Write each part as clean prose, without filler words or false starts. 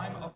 time of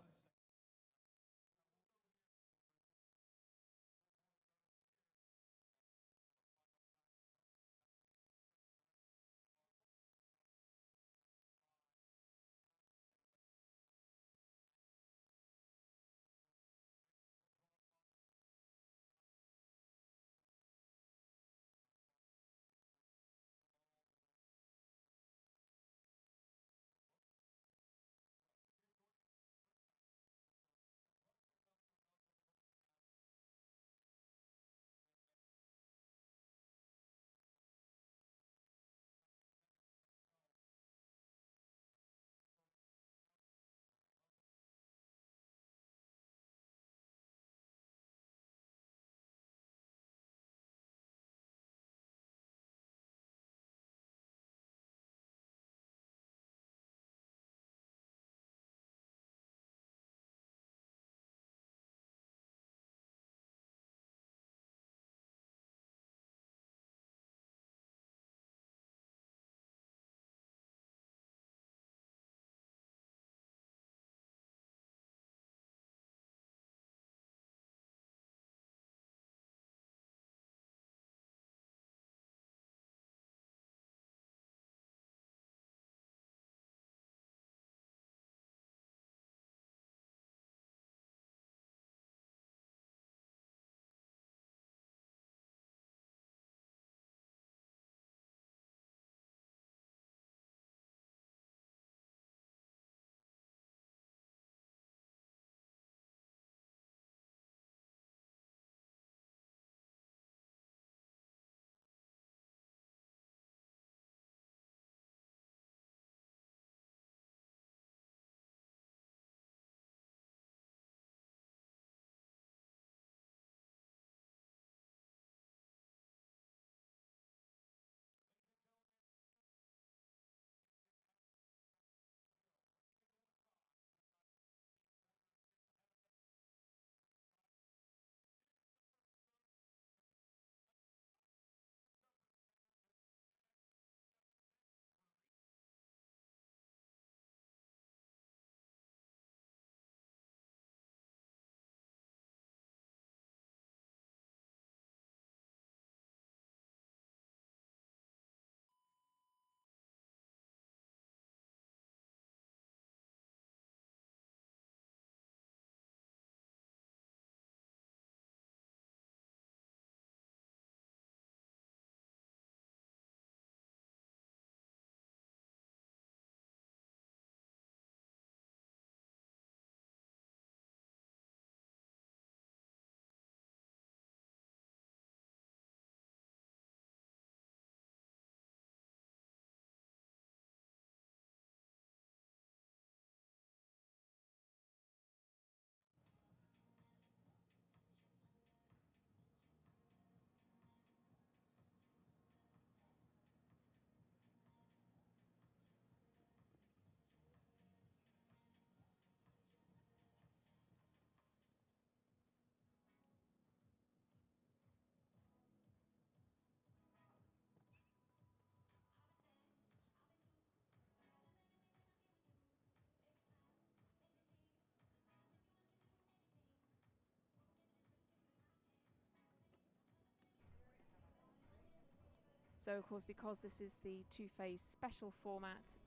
So, of course, because this is the two-phase special format,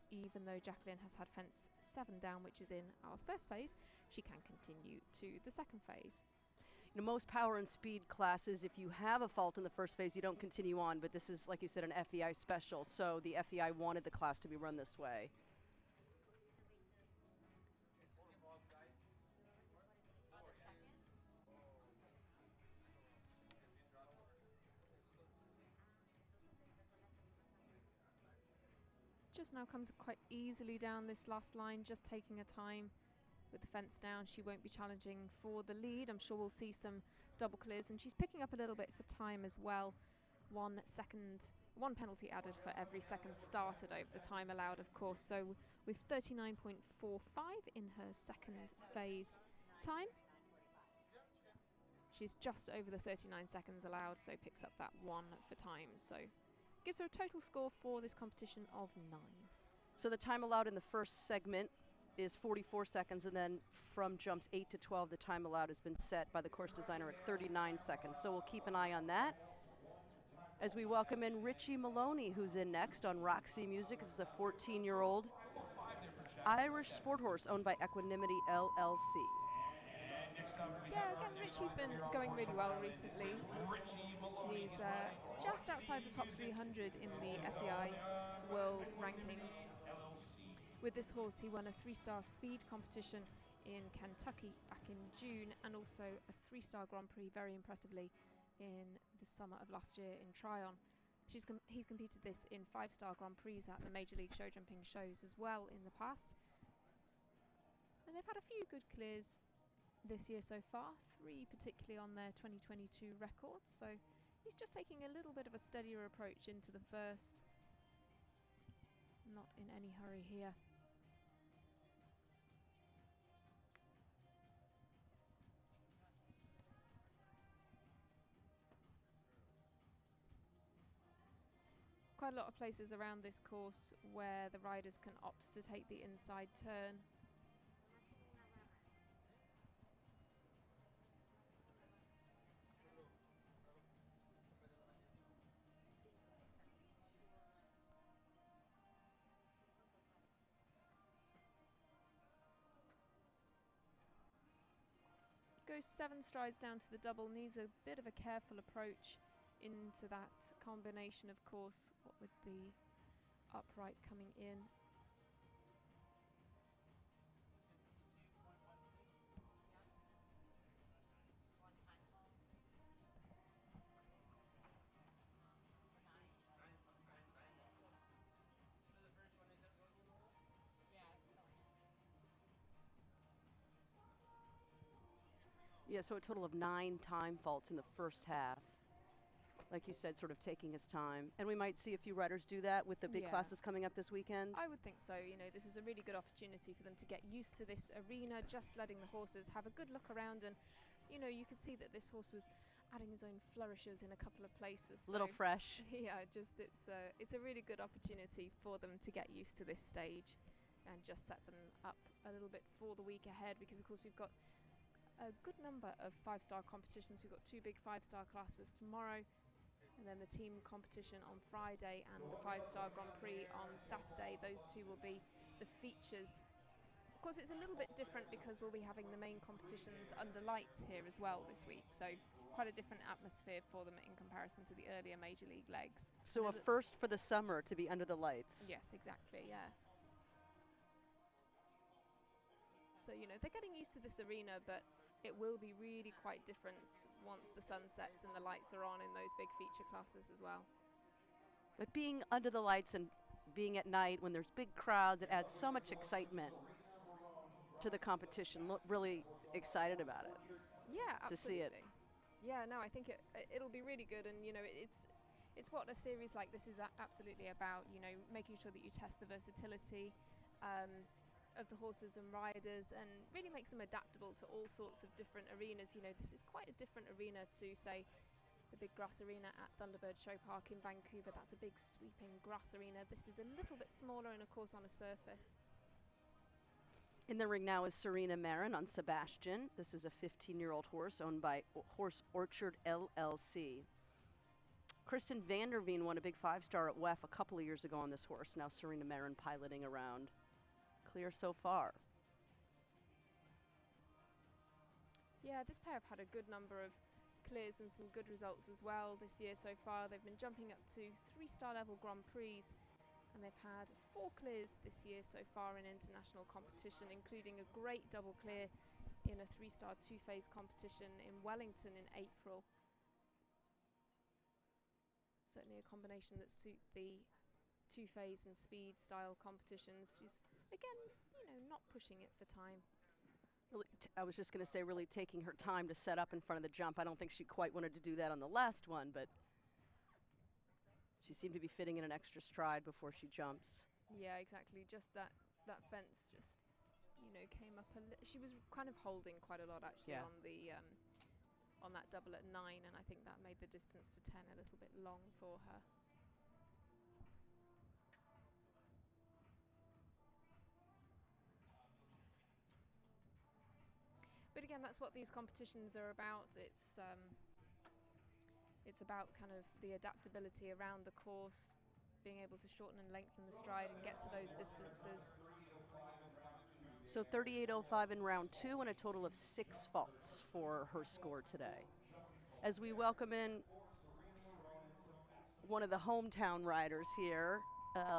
even though Jacqueline has had fence 7 down, which is in our first phase, she can continue to the second phase. You know, most power and speed classes, if you have a fault in the first phase, you don't continue on, but this is, like you said, an FEI special, so the FEI wanted the class to be run this way. Just now comes quite easily down this last line, just taking her time with the fence down. She won't be challenging for the lead. I'm sure we'll see some double clears, and she's picking up a little bit for time as well. 1 penalty added for every second started over the time allowed, of course. So with 39.45 in her second phase time, she's just over the 39 seconds allowed, so picks up that 1 for time. So gives her a total score for this competition of 9. So the time allowed in the first segment is 44 seconds, and then from jumps 8 to 12, the time allowed has been set by the course designer at 39 seconds. So we'll keep an eye on that. As we welcome in Richie Maloney, who's in next on Roxy Music. This is the 14-year-old Irish sport horse owned by Equanimity LLC. Yeah, again, Richie's been going really well recently. He's just outside the top 300 in the FEI World Rankings. With this horse, he won a 3-star speed competition in Kentucky back in June, and also a 3-star Grand Prix very impressively in the summer of last year in Tryon. He's competed this in 5-star Grand Prix at the Major League show jumping shows as well in the past. And they've had a few good clears this year so far, 3 particularly on their 2022 records. So he's just taking a little bit of a steadier approach into the first. Not in any hurry here. Quite a lot of places around this course where the riders can opt to take the inside turn. Goes 7 strides down to the double, needs a bit of a careful approach into that combination, of course, what with the upright coming in. Yeah, so a total of 9 time faults in the first half. Like you said, sort of taking his time. And we might see a few riders do that with the big classes coming up this weekend. I would think so. You know, this is a really good opportunity for them to get used to this arena, just letting the horses have a good look around. And, you know, you could see that this horse was adding his own flourishes in a couple of places. A little fresh. Yeah, just it's a really good opportunity for them to get used to this stage and just set them up a little bit for the week ahead, because, of course, we've got a good number of 5-star competitions. We've got 2 big 5-star classes tomorrow, and then the team competition on Friday and the 5-star Grand Prix on Saturday. Those 2 will be the features. Of course, it's a little bit different because we'll be having the main competitions under lights here as well this week, so quite a different atmosphere for them in comparison to the earlier Major League legs. So a first for the summer to be under the lights. Yes, exactly, yeah. So, you know, they're getting used to this arena, but it will be really quite different once the sun sets and the lights are on in those big feature classes as well. But being under the lights and being at night when there's big crowds, it adds so much excitement to the competition. Really excited about it. Yeah, absolutely. To see it. Yeah, no, I think it'll be really good, and you know, it's what a series like this is absolutely about. You know, making sure that you test the versatility of the horses and riders, and really makes them adaptable to all sorts of different arenas. You know, this is quite a different arena to, say, the big grass arena at Thunderbird Show Park in Vancouver. That's a big sweeping grass arena. This is a little bit smaller and, of course, on a surface. In the ring now is Serena Marin on Sebastian. This is a 15-year-old horse owned by Horse Orchard LLC. Kristen Vanderveen won a big 5-star at WEF a couple of years ago on this horse. Now Serena Marin piloting around. Clear so far. Yeah, this pair have had a good number of clears and some good results as well this year so far. They've been jumping up to 3-star level Grand Prix, and they've had 4 clears this year so far in international competition, including a great double clear in a 3-star 2-phase competition in Wellington in April. Certainly a combination that suit the 2-phase and speed style competitions. She's, again, you know, not pushing it for time. Really, I was just going to say, really taking her time to set up in front of the jump. I don't think she quite wanted to do that on the last one, but she seemed to be fitting in an extra stride before she jumps. Yeah, exactly. Just that fence just, you know, came up a little. She was kind of holding quite a lot actually on the on that double at 9, and I think that made the distance to 10 a little bit long for her. again, that's what these competitions are about. It's about kind of the adaptability around the course, being able to shorten and lengthen the stride and get to those distances. So 38.05 in round 2 and a total of 6 faults for her score today. As we welcome in one of the hometown riders here,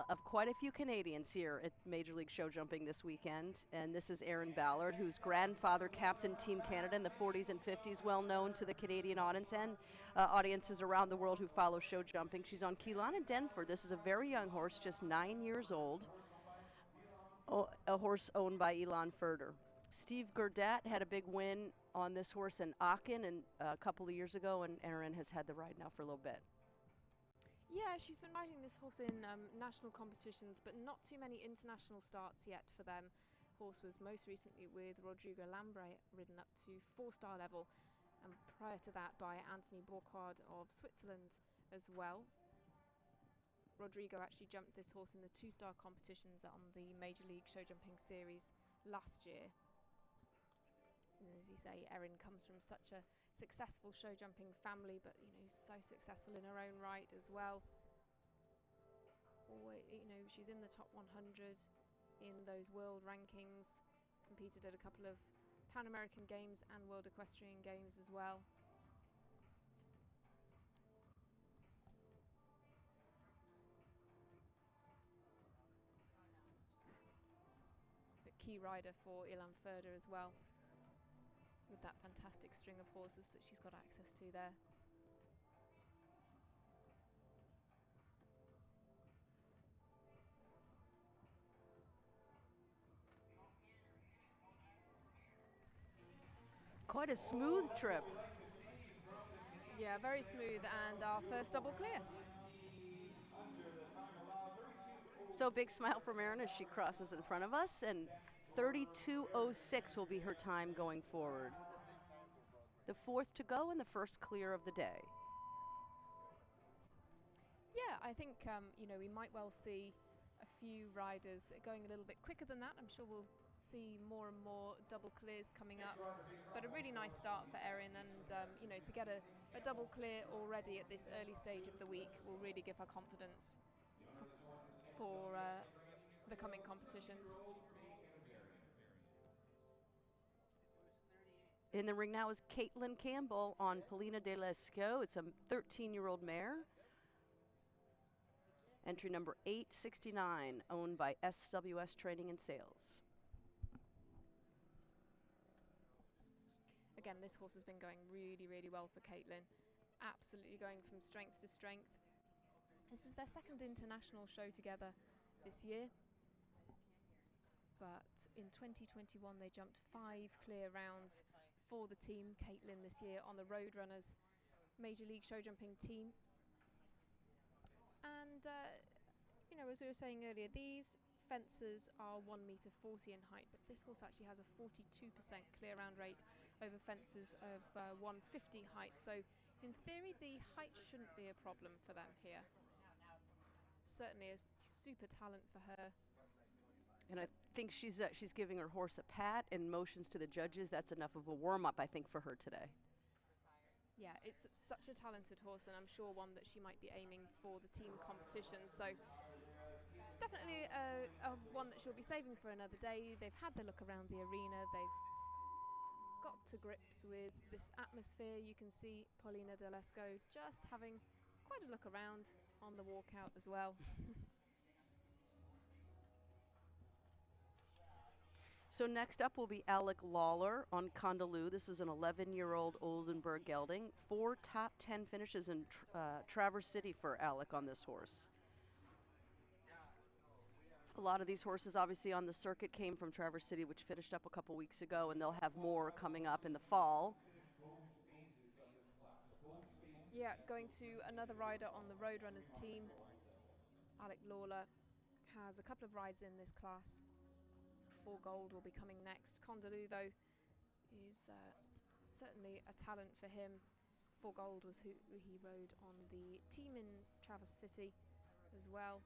of quite a few Canadians here at Major League Show Jumping this weekend, and this is Erin Ballard, whose grandfather captained Team Canada in the 40s and 50s, well known to the Canadian audience and audiences around the world who follow show jumping. She's on Keelan and Denford. This is a very young horse, just 9 years old, a horse owned by Elon Furter. Steve Gurdat had a big win on this horse in Aachen a couple of years ago, and Erin has had the ride now for a little bit. Yeah, she's been riding this horse in national competitions, but not too many international starts yet for them. Horse was most recently with Rodrigo Lambre, ridden up to 4-star level, and prior to that by Anthony Bourquard of Switzerland as well. Rodrigo actually jumped this horse in the 2-star competitions on the Major League Show Jumping Series last year. And as you say, Erin comes from such a successful show jumping family, but so successful in her own right as well. She's in the top 100 in those world rankings, competed at a couple of Pan American Games and World Equestrian Games as well. The key rider for Ilan Furter as well, with that fantastic string of horses that she's got access to there. Quite a smooth trip. Yeah, very smooth, and our first double clear. So big smile from Erin as she crosses in front of us, and 32.06 will be her time going forward. The 4th to go and the first clear of the day. Yeah, I think we might well see a few riders going a little bit quicker than that. I'm sure we'll see more and more double clears coming up, but a really nice start for Erin, and to get a double clear already at this early stage of the week will really give her confidence for the coming competitions. In the ring now is Caitlin Campbell on Paulina de Lescaut. It's a 13-year-old mare. Entry number 869, owned by SWS Training and Sales. Again, this horse has been going really, really well for Caitlin. Absolutely going from strength to strength. This is their second international show together this year. But in 2021, they jumped 5 clear rounds for the team, Caitlin, this year on the Roadrunners Major League Show Jumping team. And, as we were saying earlier, these fences are 1.40 meter in height, but this horse actually has a 42% clear round rate over fences of 150 height. So in theory, the height shouldn't be a problem for them here. Certainly a super talent for her. And I think she's giving her horse a pat and motions to the judges. That's enough of a warm-up, I think, for her today. Yeah, it's such a talented horse, and I'm sure one that she might be aiming for the team competition. So definitely one that she'll be saving for another day. They've had the look around the arena. They've got to grips with this atmosphere. You can see Paulina de Lescaut just having quite a look around on the walkout as well. So next up will be Alec Lawler on Condaloo. This is an 11-year-old Oldenburg gelding. 4 top 10 finishes in Traverse City for Alec on this horse. A lot of these horses obviously on the circuit came from Traverse City, which finished up a couple weeks ago, and they'll have more coming up in the fall. Yeah, going to another rider on the Roadrunners team. Alec Lawler has a couple of rides in this class. 4 Gold will be coming next. Condaloo, though, is certainly a talent for him. 4 Gold was who he rode on the team in Traverse City as well.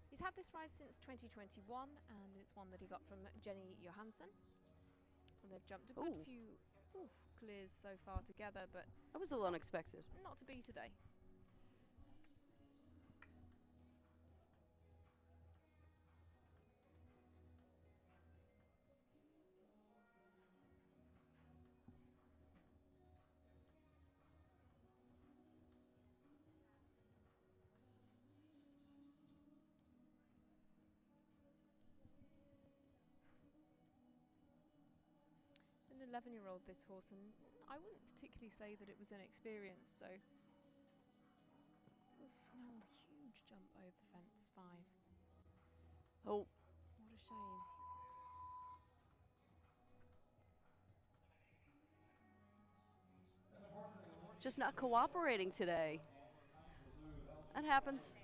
He's had this ride since 2021, and it's one that he got from Jenny Johansson. And they've jumped a good few Oof, clears so far together, but That was a little unexpected. not to be today. An 11-year-old, this horse, and I wouldn't particularly say that it was inexperienced, so. Oof, no, huge jump over fence 5. Oh, What a shame. just not cooperating today. That happens.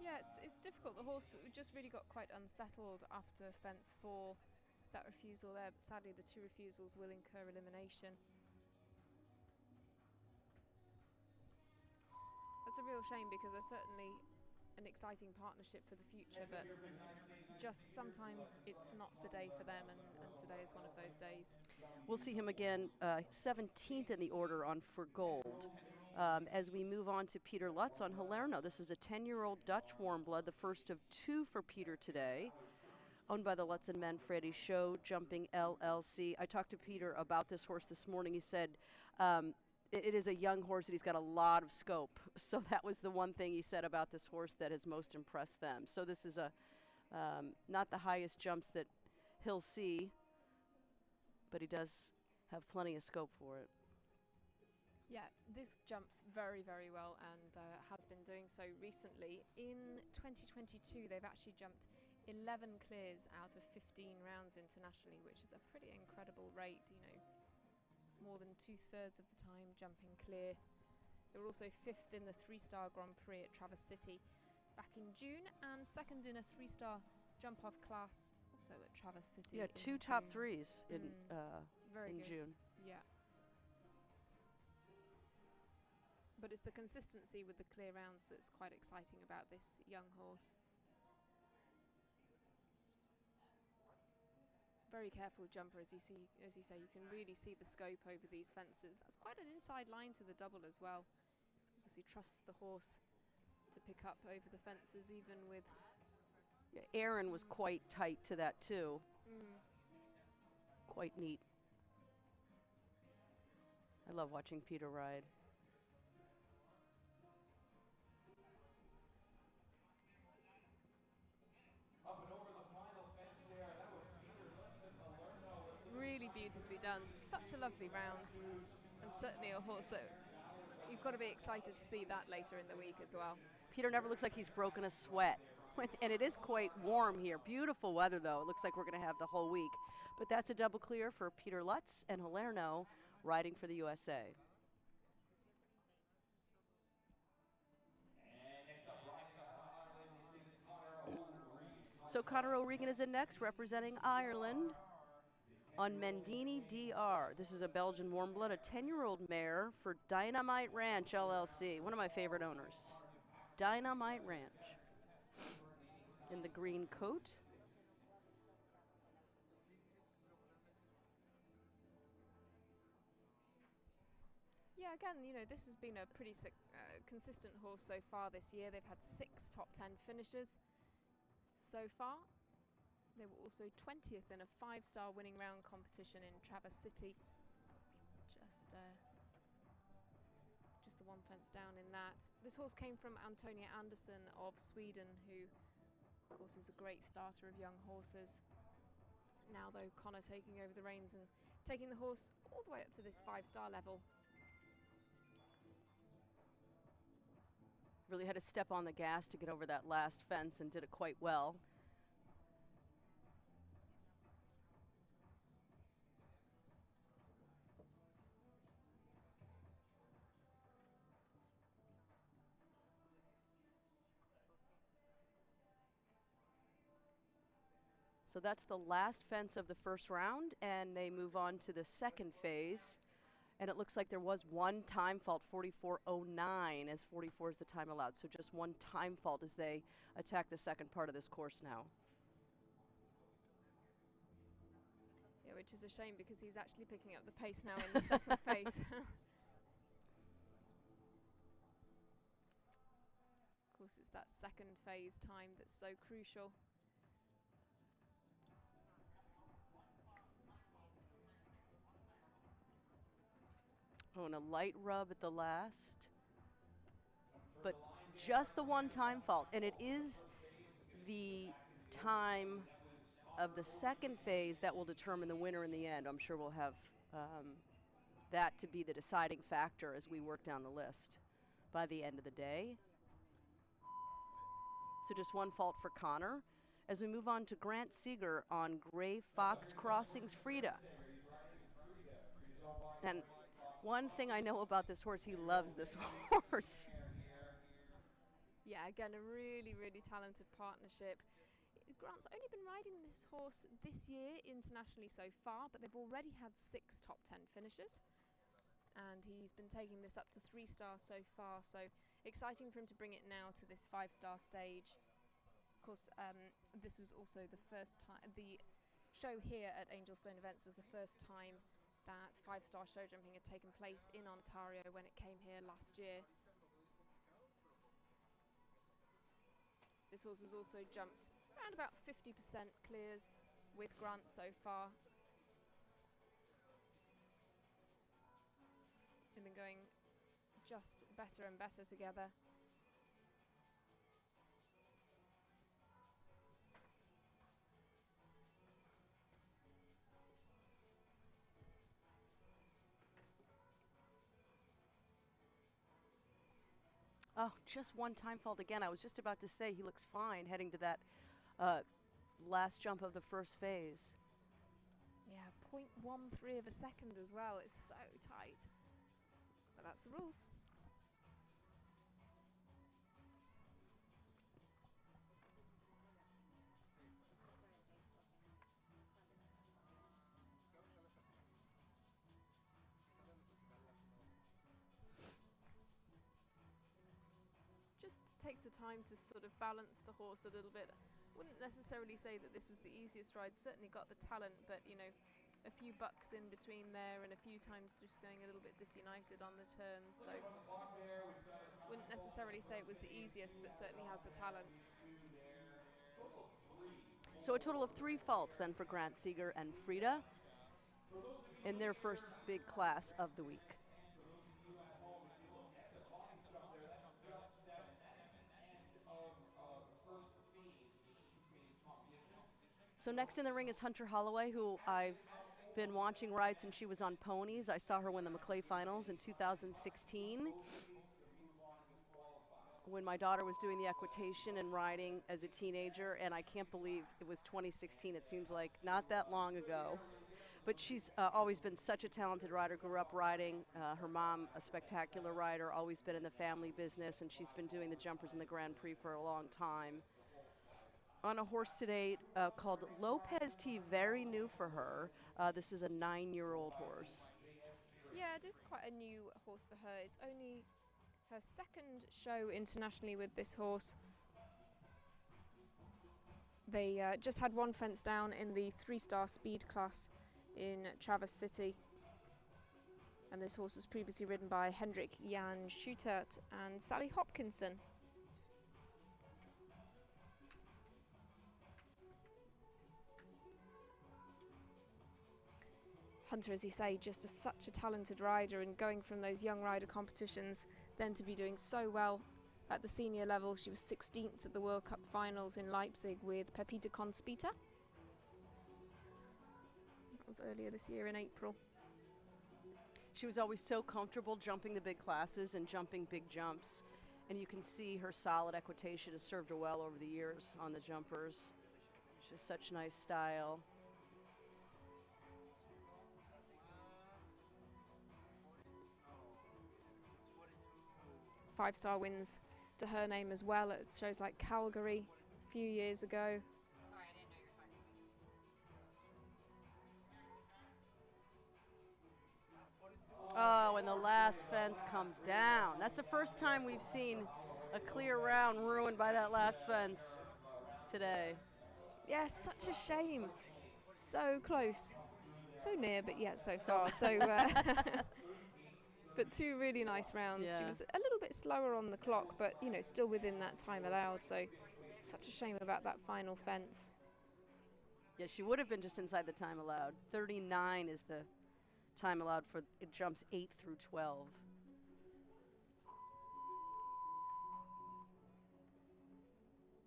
Yeah, it's difficult. The horse just really got quite unsettled after fence 4. That refusal there, but sadly the 2 refusals will incur elimination. That's a real shame because they're certainly an exciting partnership for the future, but just sometimes it's not the day for them, and today is one of those days. We'll see him again, 17th in the order on For Gold. As we move on to Peter Lutz on Halerno. This is a 10-year-old Dutch warm blood, the first of 2 for Peter today. Owned by the Lutz and Manfredi Show Jumping LLC. I talked to Peter about this horse this morning. He said it is a young horse and he's got a lot of scope. So that was the one thing he said about this horse that has most impressed them. So this is a not the highest jumps that he'll see, but he does have plenty of scope for it. Yeah, this jumps very, very well and has been doing so recently. In 2022, they've actually jumped 11 clears out of 15 rounds internationally, which is a pretty incredible rate, you know, more than 2/3 of the time jumping clear. They were also 5th in the 3-star Grand Prix at Traverse City back in June, and 2nd in a 3-star jump-off class also at Traverse City. Yeah, 2 top 3s in very good. June. Yeah. But it's the consistency with the clear rounds that's quite exciting about this young horse. Very careful jumper, as you say, you can really see the scope over these fences. That's quite an inside line to the double as well. Obviously trusts the horse to pick up over the fences, even with. Yeah, Aaron was quite tight to that too. Quite neat. I love watching Peter ride. Really beautifully done. Such a lovely round, and certainly a horse that you've got to be excited to see that later in the week as well. Peter never looks like he's broken a sweat. And it is quite warm here. Beautiful weather, though. It looks like we're going to have the whole week. But that's a double clear for Peter Lutz and Halerno riding for the USA. So Conor O'Regan is in next, representing Ireland on Mendini DR. This is a Belgian warm blood, a 10-year-old mare for Dynamite Ranch LLC, one of my favorite owners. Dynamite Ranch. In the green coat. Yeah, again, you know, this has been a pretty consistent horse so far this year. They've had 6 top 10 finishes so far. They were also 20th in a 5-star winning round competition in Traverse City. Just the 1 fence down in that. This horse came from Antonia Andersson of Sweden, who of course is a great starter of young horses. Now though, Conor taking over the reins and taking the horse all the way up to this 5-star level. Really had to step on the gas to get over that last fence and did it quite well. So that's the last fence of the first round, and they move on to the second phase. And it looks like there was one time fault, 44.09, as 44 is the time allowed. So just one time fault as they attack the second part of this course now. Yeah, which is a shame because he's actually picking up the pace now in the second phase. Of course, it's that second phase time that's so crucial. Oh, and a light rub at the last. But just the one time fault. And it is the time of the second phase that will determine the winner in the end. I'm sure we'll have that to be the deciding factor as we work down the list by the end of the day. So just one fault for Connor. As we move on to Grant Seeger on Gray Fox Crossings Frida. And one thing I know about this horse, he loves this horse. Yeah, again, a really, really talented partnership. Grant's only been riding this horse this year internationally so far, but they've already had 6 top 10 finishes. And he's been taking this up to 3 stars so far, so exciting for him to bring it now to this 5-star stage. Of course, this was also the first time, the show here at Angelstone Events was the first time that 5-star show jumping had taken place in Ontario when it came here last year. This horse has also jumped around about 50% clears with Grant so far. They've been going just better and better together. Oh, just one time fault again. I was just about to say he looks fine heading to that last jump of the first phase. Yeah, 0.13 of a second as well. It's so tight. But that's the rules. Just takes the time to sort of balance the horse a little bit. Wouldn't necessarily say that this was the easiest ride. Certainly got the talent, but you know, a few bucks in between there and a few times just going a little bit disunited on the turns. So wouldn't necessarily say it was the easiest, but certainly has the talent. So a total of 3 faults then for Grant Seeger and Frida in their first big class of the week. So next in the ring is Hunter Holloway, who I've been watching ride since she was on ponies. I saw her win the Maclay Finals in 2016 when my daughter was doing the equitation and riding as a teenager, and I can't believe it was 2016. It seems like not that long ago. But she's always been such a talented rider, grew up riding. Her mom, a spectacular rider, always been in the family business, and she's been doing the jumpers in the Grand Prix for a long time. On a horse today called Lopez T, very new for her. This is a 9-year-old horse. Yeah, it is quite a new horse for her. It's only her second show internationally with this horse. They just had 1 fence down in the 3-star speed class in Traverse City. And this horse was previously ridden by Hendrik Jan Schutert and Sally Hopkinson. Hunter, as you say, just such a talented rider, and going from those young rider competitions then to be doing so well at the senior level. She was 16th at the World Cup finals in Leipzig with Pepita Conspita. That was earlier this year in April. She was always so comfortable jumping the big classes and jumping big jumps. And you can see her solid equitation has served her well over the years on the jumpers. She's such nice style. Five-star wins to her name as well at shows like Calgary a few years ago. Oh, and the last fence comes down. That's the first time we've seen a clear round ruined by that last fence today. Yeah, such a shame. So close. So near, but yet so far. So, but two really nice rounds. Yeah. She was a little bit slower on the clock, but you know, still within that time allowed. So, such a shame about that final fence. Yeah, she would have been just inside the time allowed. 39 is the time allowed for it jumps 8 through 12.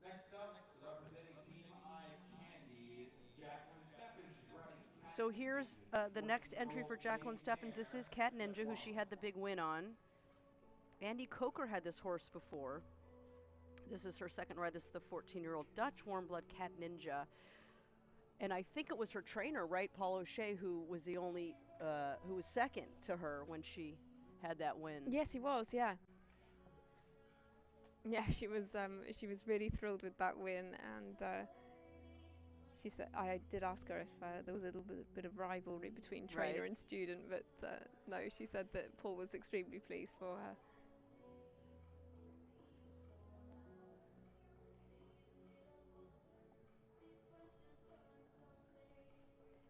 Next up, representing Team I Candies, Jacqueline Steffens. She's running. So here's the next entry for Jacqueline Steffens. This is Cat Ninja, who she had the big win on. Andy Coker had this horse before. This is her second ride. This is the 14-year-old Dutch warm blood Cat Ninja. And I think it was her trainer, right, Paul O'Shea, who was the only, who was second to her when she had that win. Yes, he was. Yeah. Yeah, she was really thrilled with that win, and she said, I did ask her if there was a little bit of rivalry between trainer and student, but no, she said that Paul was extremely pleased for her.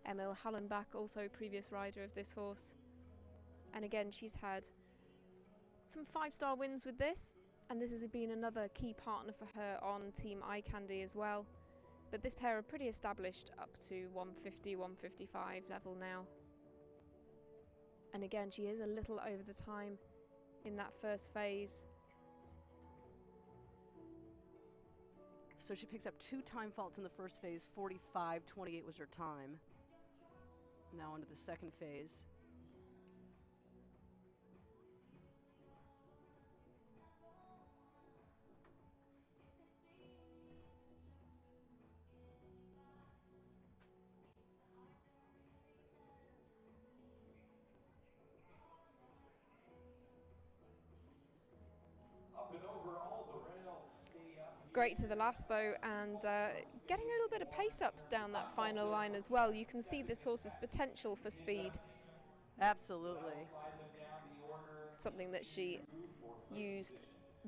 Emil Hallenbach, also previous rider of this horse, and again she's had some 5-star wins with this, and this has been another key partner for her on Team Eye Candy as well. But this pair are pretty established up to 150, 155 level now. And again, she is a little over the time in that first phase. So she picks up 2 time faults in the first phase. 45.28 was her time. Now into the second phase. Up and over all the rails. Stay up. Great to the last though, and getting a little bit of pace up down that final line as well. You can see this horse's potential for speed. Absolutely. Something that she used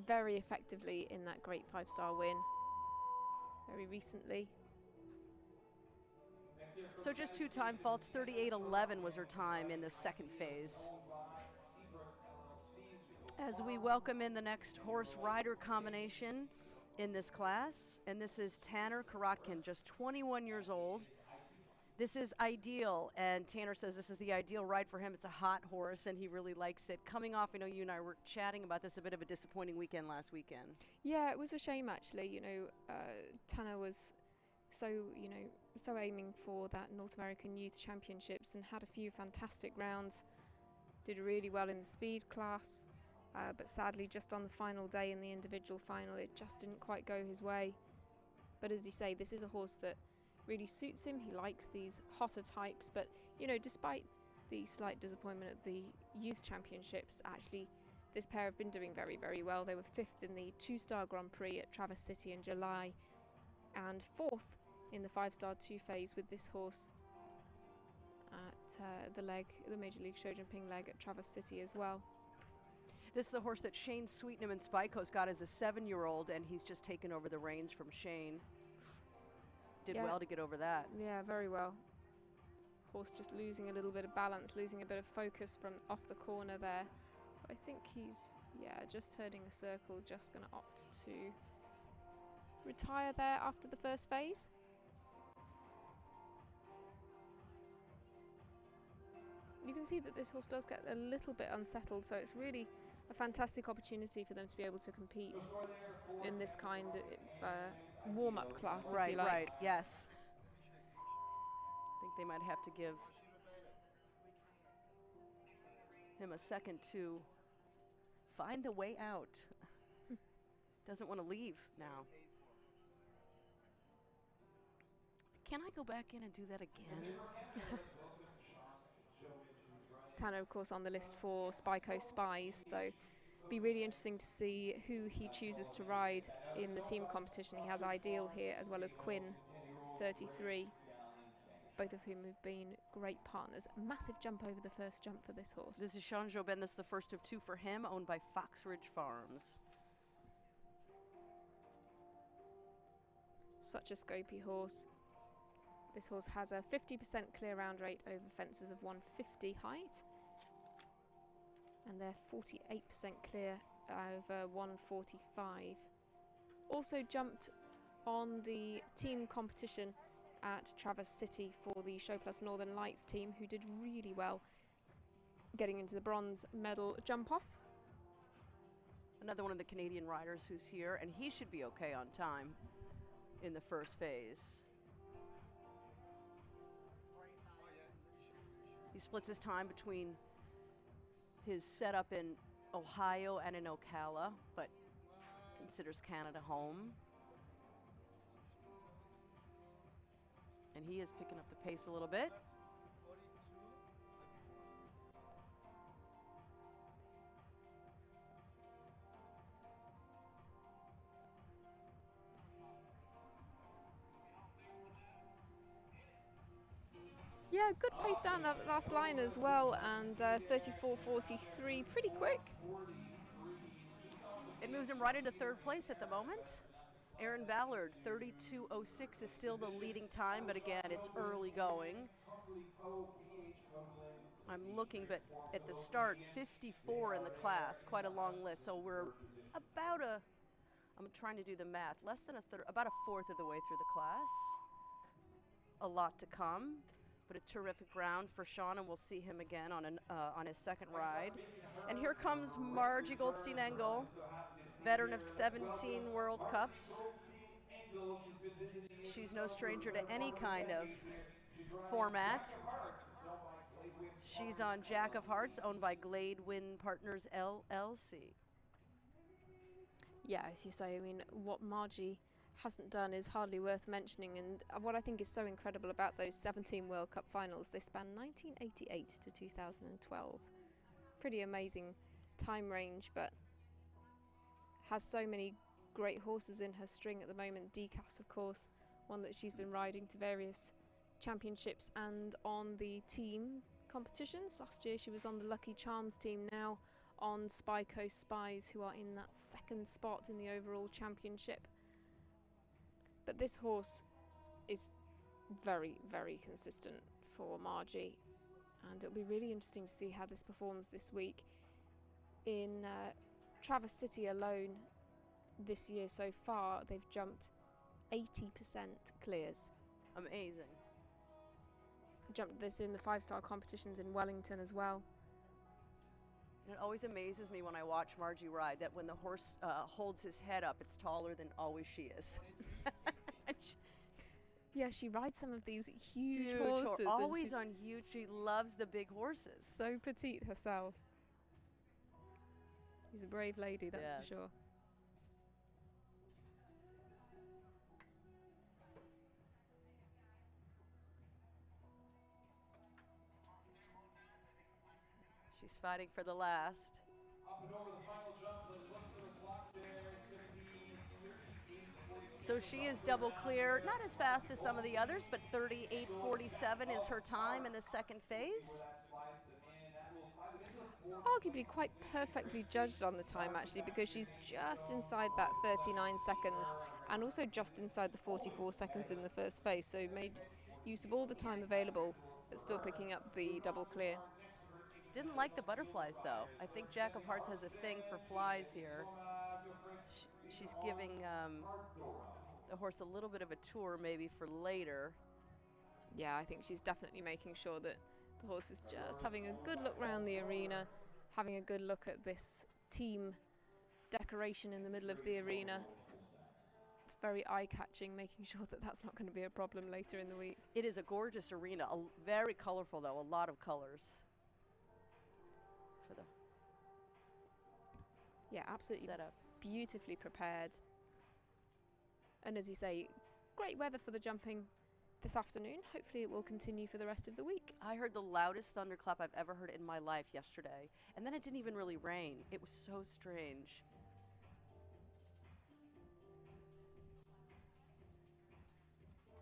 very effectively in that great 5-star win very recently. So just 2 time faults. 38.11 was her time in the second phase. As we welcome in the next horse-rider combination in this class, and this is Tanner Karotkin, just 21 years old. This is ideal, and Tanner says this is the ideal ride for him. It's a hot horse, and he really likes it. Coming off, I know you and I were chatting about this, a bit of a disappointing weekend last weekend. Yeah, it was a shame actually. You know, Tanner was so aiming for that North American Youth Championships and had a few fantastic rounds. Did really well in the speed class. But sadly, just on the final day in the individual final, it just didn't quite go his way. But as you say, this is a horse that really suits him. He likes these hotter types. But, you know, despite the slight disappointment at the Youth Championships, actually, this pair have been doing very, very well. They were 5th in the 2-star Grand Prix at Traverse City in July and 4th in the 5-star 2 phase with this horse at the Major League Show Jumping leg at Traverse City as well. This is the horse that Shane Sweetnam and Spikos got as a 7-year-old, and he's just taken over the reins from Shane. Did well to get over that. Yeah, very well. Horse just losing a little bit of balance, losing a bit of focus from off the corner there. But I think he's, just turning a circle, just going to opt to retire there after the first phase. You can see that this horse does get a little bit unsettled, so it's really a fantastic opportunity for them to be able to compete in this kind of warm-up class, if you like. Right, yes. I think they might have to give him a second to find a way out. Doesn't want to leave now. Can I go back in and do that again? Tanner, of course, on the list for Spyco Spies, so be really interesting to see who he chooses to ride in the team competition. He has Ideal here as well as Quinn, 33, both of whom have been great partners. Massive jump over the first jump for this horse. This is Sean Jobin. This is the first of 2 for him, owned by Fox Ridge Farms. Such a scopy horse. This horse has a 50% clear round rate over fences of 150 height, and they're 48% clear over 145. Also jumped on the team competition at Traverse City for the Show Plus Northern Lights team, who did really well getting into the bronze medal jump off. Another one of the Canadian riders who's here, and he should be okay on time in the first phase. He splits his time between his setup in Ohio and in Ocala, but considers Canada home. And he is picking up the pace a little bit. Yeah, good pace down that last line as well, and 34.43, pretty quick. It moves him right into third place at the moment. Aaron Ballard, 32.06 is still the leading time, but again, it's early going. I'm looking, but at the start, 54 in the class, quite a long list. So we're about I'm trying to do the math, less than a third, about a fourth of the way through the class. A lot to come, but a terrific round for Sean, and we'll see him again on his second ride. And here comes Margie Goldstein-Engel, veteran of 17 World Cups. She's no stranger to any kind of format. She's on Jack of Hearts, owned by Glade Wind Partners LLC. Yeah, as you say, I mean, what Margie hasn't done is hardly worth mentioning, and what I think is so incredible about those 17 World Cup finals, they span 1988 to 2012. Pretty amazing time range, but has so many great horses in her string at the moment. Decas, of course, one that she's been riding to various championships and on the team competitions. Last year she was on the Lucky Charms team, now on Spy Coast Spies, who are in that second spot in the overall championship. But this horse is very, very consistent for Margie, and it'll be really interesting to see how this performs this week. In Traverse City alone this year so far, they've jumped 80% clears. Amazing. Jumped this in the 5-star competitions in Wellington as well. And it always amazes me when I watch Margie ride that when the horse holds his head up, it's taller than always she is. Yeah, she rides some of these huge horses. Always on huge. She loves the big horses. So petite herself. She's a brave lady, that's Yes. for sure. She's fighting for the last. Up and over the final jump, let's look to the clock there. It's going to be 38.47. So she is double clear, not as fast as some of the others, but 38.47 is her time in the second phase. Arguably quite perfectly judged on the time, actually, because she's just inside that 39 seconds and also just inside the 44 seconds in the first phase, so made use of all the time available but still picking up the double clear. Didn't like the butterflies, though. I think Jack of Hearts has a thing for flies here. She's giving the horse a little bit of a tour maybe for later. Yeah, I think she's definitely making sure that the horse is just having a good look around the arena, having a good look at this team decoration in the middle of the arena. It's very eye-catching, making sure that that's not going to be a problem later in the week. It is a gorgeous arena, very colorful though, a lot of colors. For the Yeah, absolutely setup. Beautifully prepared. And as you say, great weather for the jumping this afternoon. Hopefully it will continue for the rest of the week. I heard the loudest thunderclap I've ever heard in my life yesterday, and then it didn't even really rain. It was so strange.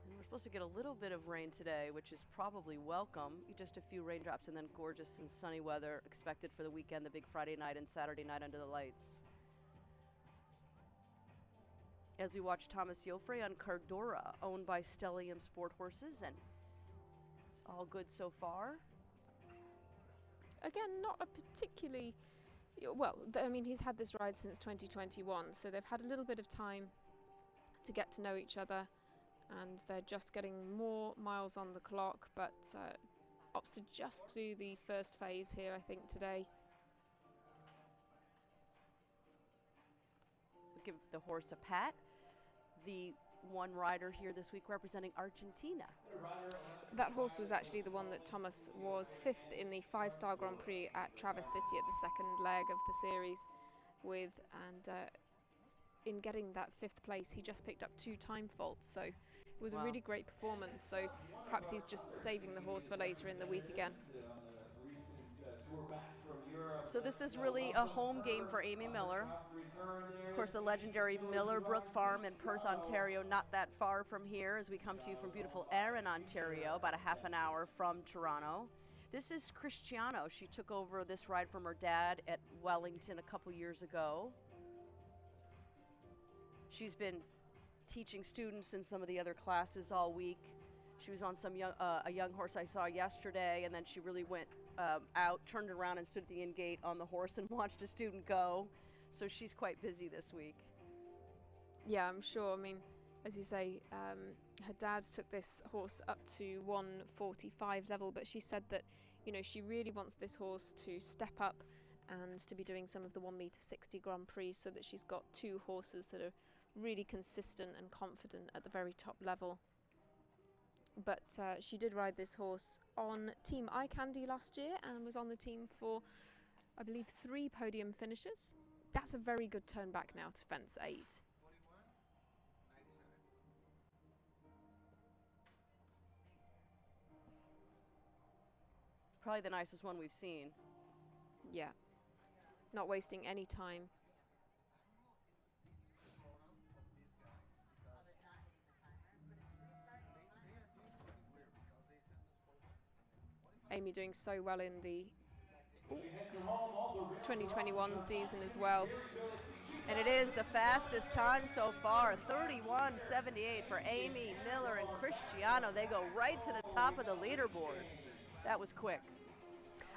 And we're supposed to get a little bit of rain today, which is probably welcome. Just a few raindrops and then gorgeous and sunny weather expected for the weekend, the big Friday night and Saturday night under the lights. As we watch Thomas Joffre on Cardora, owned by Stellium Sport Horses, and All good so far. Again, not a particularly, well, I mean, he's had this ride since 2021, so they've had a little bit of time to get to know each other, and they're just getting more miles on the clock, but opts to just do the first phase here, I think, today. We'll give the horse a pat. The one rider here this week representing Argentina. That horse was actually the one that Thomas was 5th in the 5-star Grand Prix at Traverse City at the second leg of the series with, and in getting that 5th place he just picked up 2 time faults, so it was a really great performance. So perhaps he's just saving the horse for later in the week again. So this is really a home game for Amy Miller. Of course, the legendary Millerbrook Farm in Perth, Ontario, not that far from here as we come to you from beautiful Erin, Ontario, about a half an hour from Toronto. This is Cristiano. She took over this ride from her dad at Wellington a couple years ago. She's been teaching students in some of the other classes all week. She was on some a young horse I saw yesterday, and then she really went out, turned around and stood at the in gate on the horse and watched a student go. So she's quite busy this week. Yeah, I'm sure. I mean, as you say, her dad took this horse up to 145 level, but she said that, you know, she really wants this horse to step up and to be doing some of the 1m60 Grand Prix, so that she's got 2 horses that are really consistent and confident at the very top level. But she did ride this horse on Team Eye Candy last year and was on the team for, I believe, 3 podium finishes. That's a very good turn back now to fence 8. Probably the nicest one we've seen. Yeah, not wasting any time. Amy doing so well in the 2021 season as well. And it is the fastest time so far, 31:78 for Amy Miller and Cristiano. They go right to the top of the leaderboard. That was quick.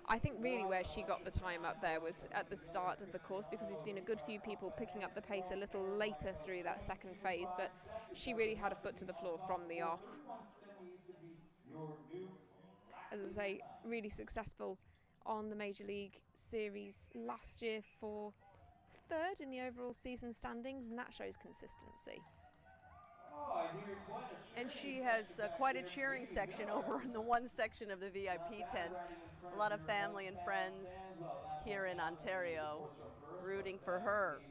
I think really where she got the time up there was at the start of the course, because we've seen a good few people picking up the pace a little later through that second phase, but she really had a foot to the floor from the off. As I say, really successful on the Major League Series last year for 3rd in the overall season standings, and that shows consistency. And she has quite a cheering section over in the one section of the VIP tents. A lot of family and friends here in Ontario rooting for her.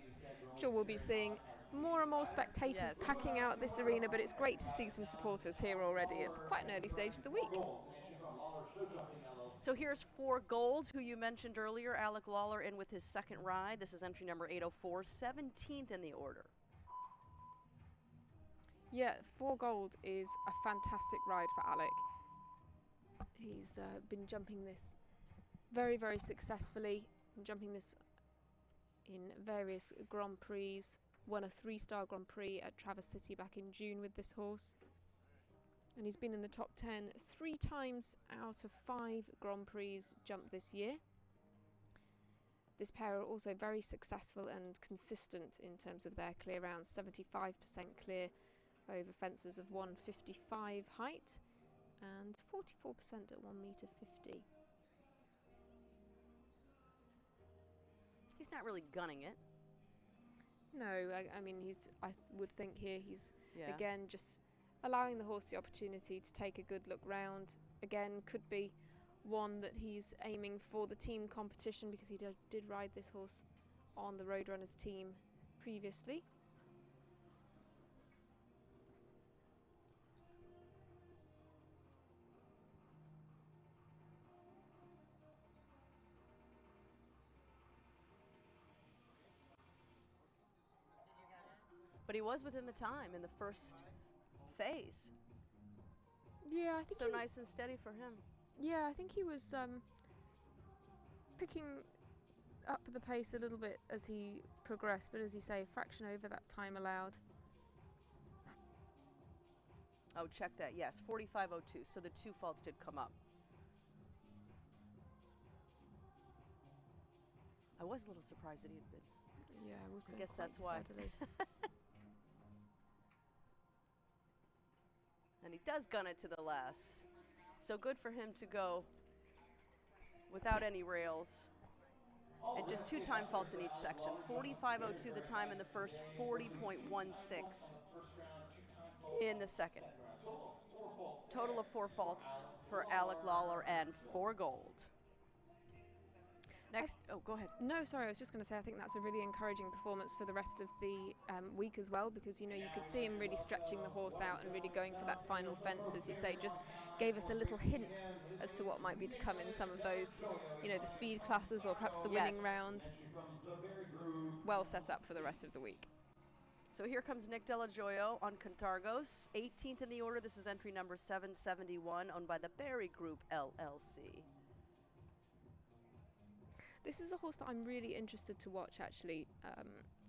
I'm sure we'll be seeing more and more spectators packing out this arena, but it's great to see some supporters here already at quite an early stage of the week. So here's 4 Gold, who you mentioned earlier, Alec Lawler in with his second ride. This is entry number 804, 17th in the order. Yeah, 4 Gold is a fantastic ride for Alec. He's been jumping this very, very successfully, jumping this in various Grand Prix, won a 3-star Grand Prix at Traverse City back in June with this horse. And he's been in the top 10 3 times out of 5 Grand Prix jumped this year. This pair are also very successful and consistent in terms of their clear rounds, 75% clear over fences of 155 height and 44% at 1m50. He's not really gunning it. No, I mean, I would think here he's again just allowing the horse the opportunity to take a good look round. Again, could be one that he's aiming for the team competition, because he did ride this horse on the Roadrunners team previously. But he was within the time in the first phase. Yeah, I think so nice and steady for him. Yeah, I think he was picking up the pace a little bit as he progressed, but as you say, a fraction over that time allowed. Oh, check that. Yes, 45.02. So the 2 faults did come up. I was a little surprised that he had been. Yeah, I was I going guess quite that's why. steadily. And he does gun it to the last. So good for him to go without any rails. And just 2 time faults in each section. 45.02 the time in the first, 40.16 in the second. Total of 4 faults for Alec Lawler and 4 gold. Next, oh, go ahead. No, sorry, I was just going to say I think that's a really encouraging performance for the rest of the week as well, because, you know, you could see him really stretching the horse out and really going for that final fence, as you say. Just gave us a little hint as to what might be to come in some of those, you know, the speed classes or perhaps the winning round. Well set up for the rest of the week. So here comes Nick Delajoyo on Cantargos, 18th in the order. This is entry number 771, owned by the Berry Group LLC. This is a horse that I'm really interested to watch, actually.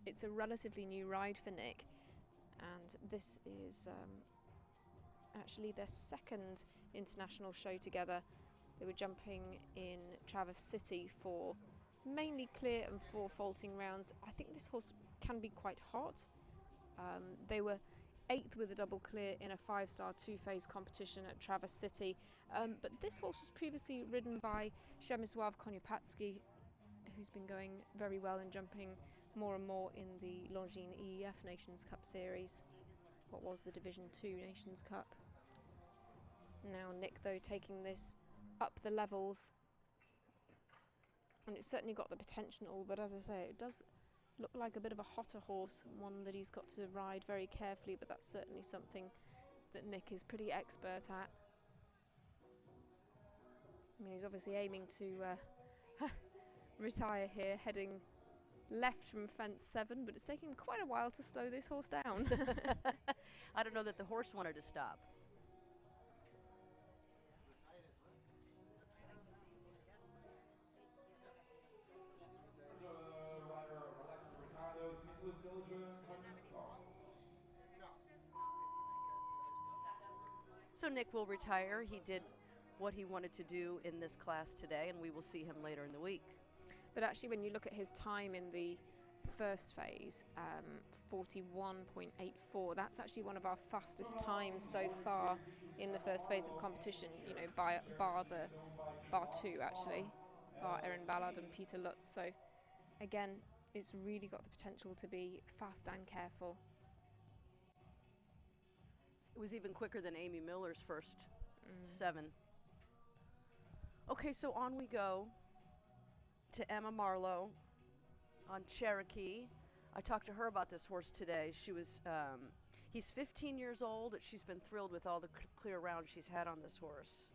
It's a relatively new ride for Nick, and this is actually their second international show together. They were jumping in Traverse City for mainly clear and 4 faulting rounds. I think this horse can be quite hot. They were 8th with a double clear in a 5-star 2-phase competition at Traverse City, but this horse was previously ridden by Przemysław Koniopatski, who's been going very well and jumping more and more in the Longines EEF Nations Cup series, what was the Division 2 Nations Cup. Now Nick, though, taking this up the levels, and it's certainly got the potential, but as I say, it does look like a bit of a hotter horse, one that he's got to ride very carefully, but that's certainly something that Nick is pretty expert at. I mean, he's obviously aiming to retire here, heading left from fence 7, but it's taking him quite a while to slow this horse down. I don't know that the horse wanted to stop. So Nick will retire. He did what he wanted to do in this class today, and we will see him later in the week. But actually, when you look at his time in the first phase, 41.84, that's actually one of our fastest times so far in the first phase of competition, you know, bar 2 actually, bar Erin Ballard and Peter Lutz. So again, it's really got the potential to be fast and careful. It was even quicker than Amy Miller's first 7. Okay, so on we go to Emma Marlowe on Cherokee. I talked to her about this horse today. She was, he's 15 years old. She's been thrilled with all the clear rounds she's had on this horse.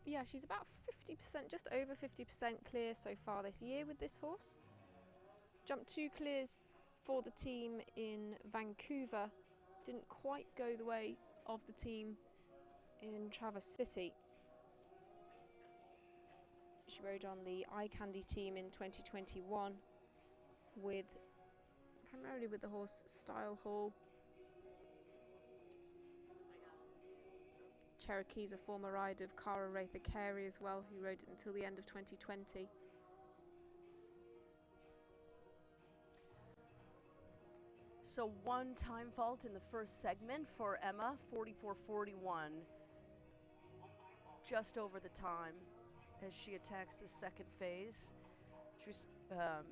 Yeah, she's about 50%, just over 50% clear so far this year with this horse. Jumped 2 clears for the team in Vancouver. Didn't quite go the way of the team in Traverse City. She rode on the Eye Candy team in 2021 with primarily with the horse Style Hall. Cherokee's a former rider of Cara Rather Carey as well, who rode it until the end of 2020. So 1 time fault in the first segment for Emma, 44.41. Just over the time as she attacks the second phase.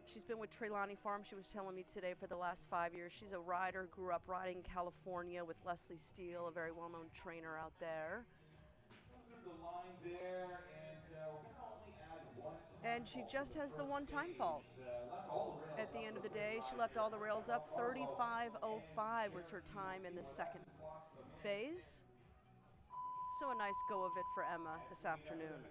She's been with Treilani Farm, she was telling me today, for the last 5 years. She's a rider, grew up riding in California with Leslie Steele, a very well-known trainer out there. And she just has the 1 time fault. At the end of the day, she left all the rails up. 35.05 was her time in the second phase. So a nice go of it for Emma this afternoon.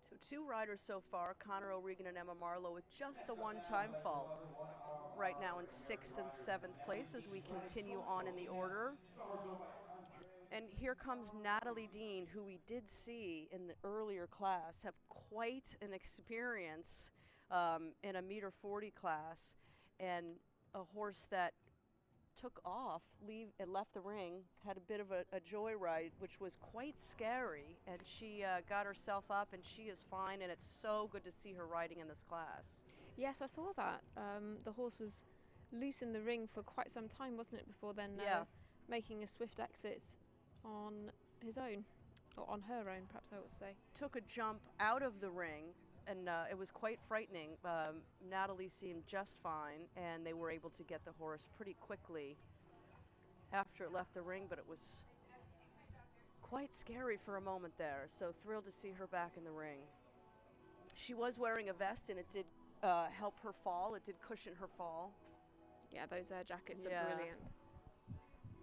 So 2 riders so far, Connor O'Regan and Emma Marlowe, with just the 1 time fault. Right now in 6th and 7th place as we continue on in the order. And here comes Natalie Dean, who we did see in the earlier class have quite an experience in a meter 40 class, and a horse that took off, and left the ring, had a bit of a joyride, which was quite scary, and she got herself up, and she is fine, and it's so good to see her riding in this class. Yes, I saw that. The horse was loose in the ring for quite some time, wasn't it, before then making a swift exit on his own, or on her own, perhaps I would say. Took a jump out of the ring, and it was quite frightening. Natalie seemed just fine, and they were able to get the horse pretty quickly after it left the ring, but it was quite scary for a moment there, so thrilled to see her back in the ring. She was wearing a vest, and it did help her fall. It did cushion her fall. Yeah, those air jackets are brilliant.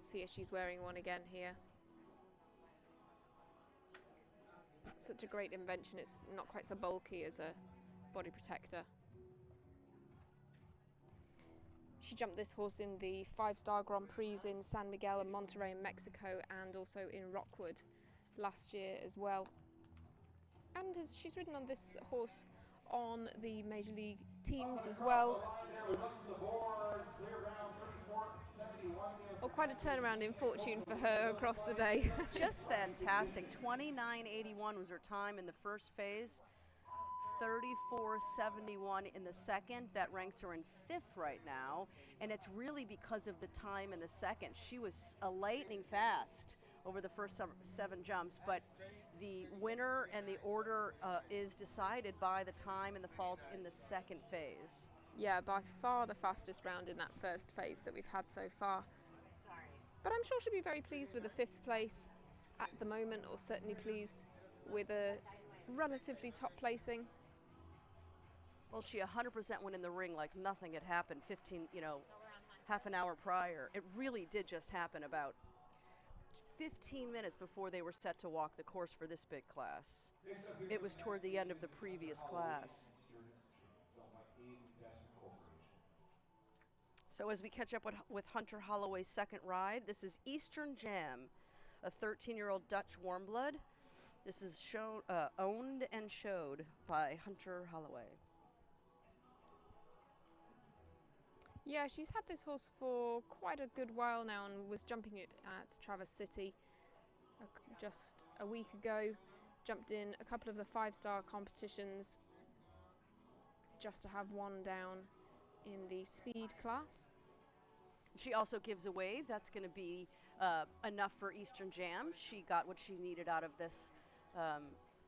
See if she's wearing one again here. Such a great invention. It's not quite so bulky as a body protector. She jumped this horse in the 5-star Grand Prix in San Miguel and Monterrey in Mexico, and also in Rockwood last year as well. And she's ridden on this horse on the Major League teams as well. Oh, quite a turnaround in fortune for her across the day. Just fantastic. 29.81 was her time in the first phase. 34.71 in the second. That ranks her in 5th right now. And it's really because of the time in the second. She was lightning fast over the first 7 jumps, but the winner and the order is decided by the time and the faults in the second phase. Yeah, by far the fastest round in that first phase that we've had so far. But I'm sure she'll be very pleased with the 5th place at the moment, or certainly pleased with a relatively top placing. Well, she 100% went in the ring like nothing had happened half an hour prior. It really did just happen about 15 minutes before they were set to walk the course for this big class. It was toward the end of the previous class. So as we catch up with Hunter Holloway's second ride, this is Eastern Jam, a 13-year-old Dutch warm blood. This is owned and showed by Hunter Holloway. Yeah, she's had this horse for quite a good while now and was jumping it at Traverse City just a week ago. Jumped in a couple of the 5-star competitions just to have one down in the speed class. She also gives a wave. That's going to be enough for Eastern Jam. She got what she needed out of this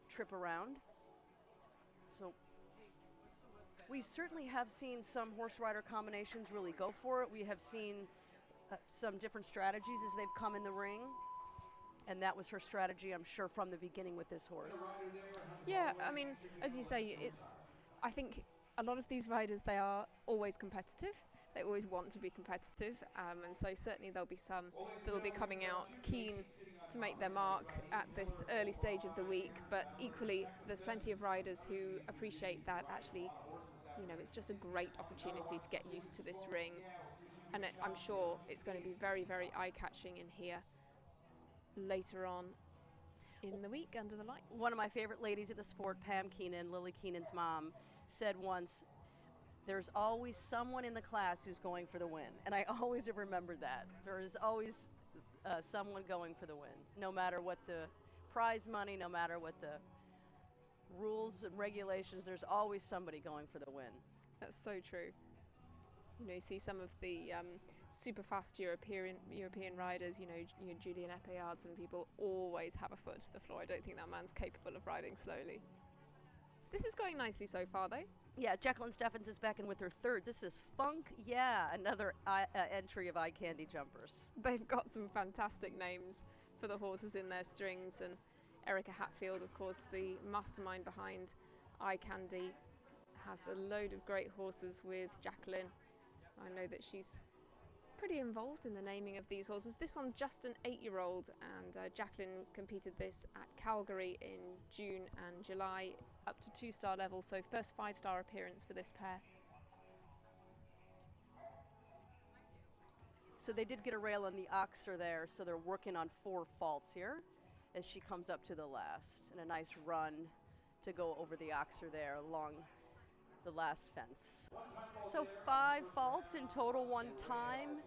trip around. So we certainly have seen some horse rider combinations really go for it. We have seen some different strategies as they've come in the ring, and that was her strategy, I'm sure, from the beginning with this horse. Yeah, I mean, as you say, I think a lot of these riders, they are always competitive. They always want to be competitive, and so certainly there'll be some that will be coming out keen to make their mark at this early stage of the week, but equally there's plenty of riders who appreciate that actually, it's just a great opportunity to get used to this ring, and I'm sure it's going to be very, very eye-catching in here later on in the week under the lights. One of my favorite ladies in the sport, Pam Keenan, Lily Keenan's mom, said once, there's always someone in the class who's going for the win. And I always have remembered that. There is always someone going for the win. No matter what the prize money, no matter what the rules and regulations, there's always somebody going for the win. That's so true. You see some of the super fast European riders, Julian Epeards and people always have a foot to the floor. I don't think that man's capable of riding slowly. This is going nicely so far, though. Yeah, Jacqueline Steffens is back in with her third. This is Funk, another entry of Eye Candy jumpers. They've got some fantastic names for the horses in their strings, and Erica Hatfield, of course, the mastermind behind Eye Candy, has a load of great horses with Jacqueline. I know that she's pretty involved in the naming of these horses. This one just an 8-year-old, and Jacqueline competed this at Calgary in June and July, up to 2-star level, so first 5-star appearance for this pair. So they did get a rail on the oxer there, so they're working on 4 faults here as she comes up to the last. And a nice run to go over the oxer there along the last fence. So 5 faults in total, 1 time,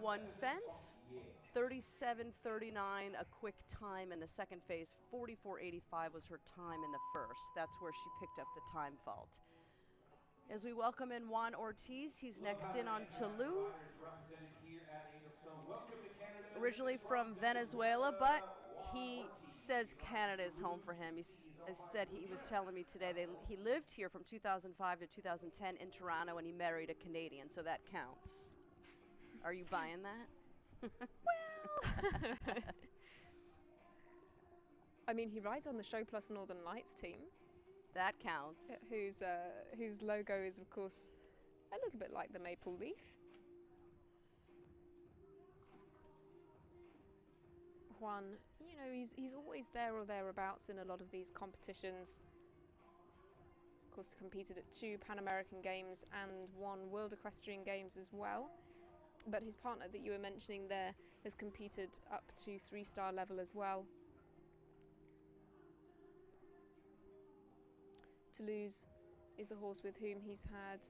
1 fence. 37:39 a quick time in the second phase. 44:85 was her time in the first. That's where she picked up the time fault. As we welcome in Juan Ortiz, he's next in on Toulouse. Originally from Venezuela, but he says Canada is home for him. He said, he was telling me today, he lived here from 2005 to 2010 in Toronto, and he married a Canadian, so that counts. Are you buying that? Well, I mean, he rides on the Show Plus Northern Lights team. That counts. Whose logo is, of course, a little bit like the maple leaf. Juan, you know, he's always there or thereabouts in a lot of these competitions. Of course, competed at 2 Pan American Games and 1 World Equestrian Games as well. But his partner that you were mentioning there has competed up to 3-star level as well. Toulouse is a horse with whom he's had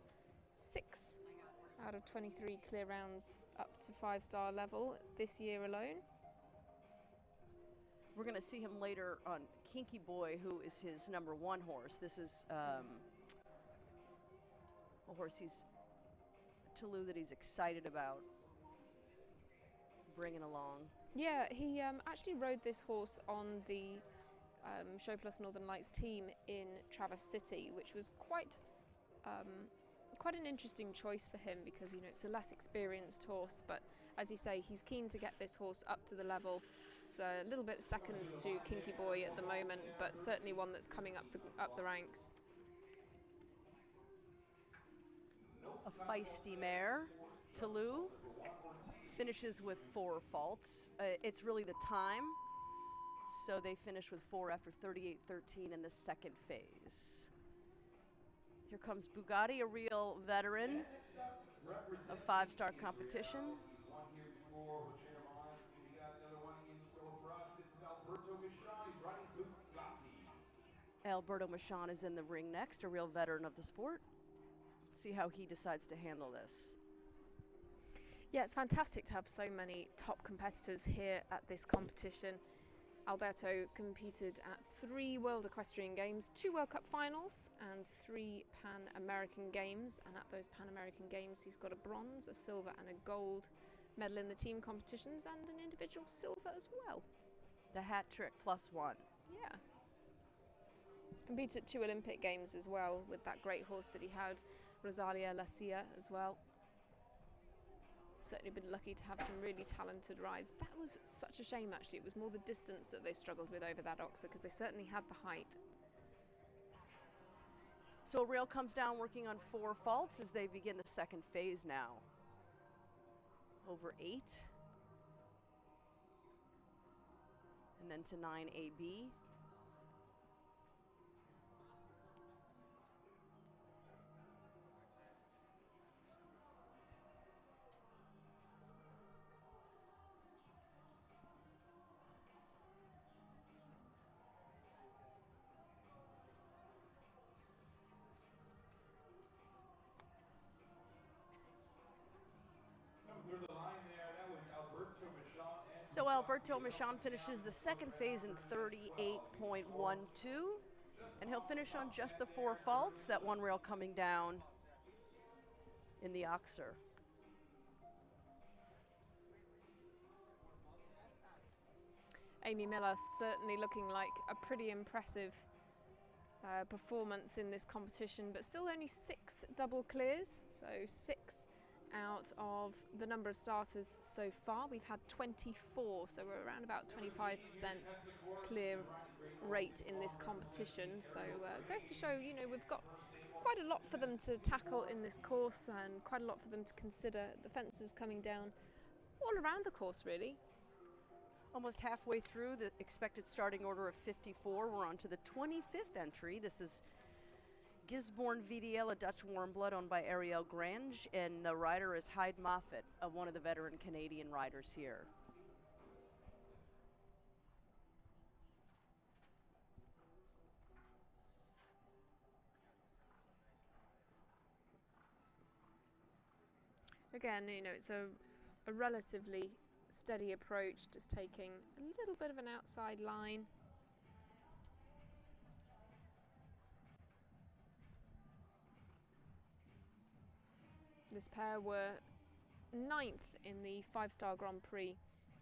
6 out of 23 clear rounds up to 5-star level this year alone. We're going to see him later on Kinky Boy, who is his #1 horse. This is a horse Toulouse that he's excited about bringing along. Yeah, he actually rode this horse on the Show Plus Northern Lights team in Traverse City, which was quite an interesting choice for him because, you know, it's a less experienced horse, but as you say, he's keen to get this horse up to the level. So a little bit second to Kinky Boy at the moment, but certainly one that's coming up the ranks. A feisty mare, Toulouse, finishes with 4 faults. It's really the time, so they finish with 4 after 38:13 in the second phase. Here comes Bugatti, a real veteran of 5-star competition. He's won here before with Jeremiah's. We got another one in store for us. This is Alberto Michon. He's riding Bugatti. Alberto Michon is in the ring next, a real veteran of the sport. See how he decides to handle this. Yeah, it's fantastic to have so many top competitors here at this competition. Alberto competed at 3 World Equestrian Games, 2 World Cup finals and 3 Pan American Games. And at those Pan American Games, he's got a bronze, a silver and a gold medal in the team competitions and an individual silver as well. The hat trick +1. Yeah. Competed at 2 Olympic Games as well with that great horse that he had, Rosalia La Cia, as well. Certainly been lucky to have some really talented rides. That was such a shame, actually. It was more the distance that they struggled with over that oxer, because they certainly had the height. So a rail comes down working on 4 faults as they begin the second phase now. Over 8. And then to 9 AB. Through the line there, that was Alberto Michon. So Alberto Michon finishes the second phase in 38.12, and he'll finish on just the 4 faults, that 1 rail coming down in the oxer. Amy Miller certainly looking like a pretty impressive performance in this competition, but still only 6 double clears, so 6 out of the number of starters so far. We've had 24, so we're around about 25% clear rate in this competition. So goes to show, you know, we've got quite a lot for them to tackle in this course and quite a lot for them to consider. The fences coming down all around the course, really. Almost halfway through the expected starting order of 54. We're on to the 25th entry. This is Gisborne VDL, a Dutch warm blood owned by Ariel Grange, and the rider is Hyde Moffat, one of the veteran Canadian riders here. Again, you know, it's a relatively steady approach, just taking a little bit of an outside line. This pair were 9th in the 5-star Grand Prix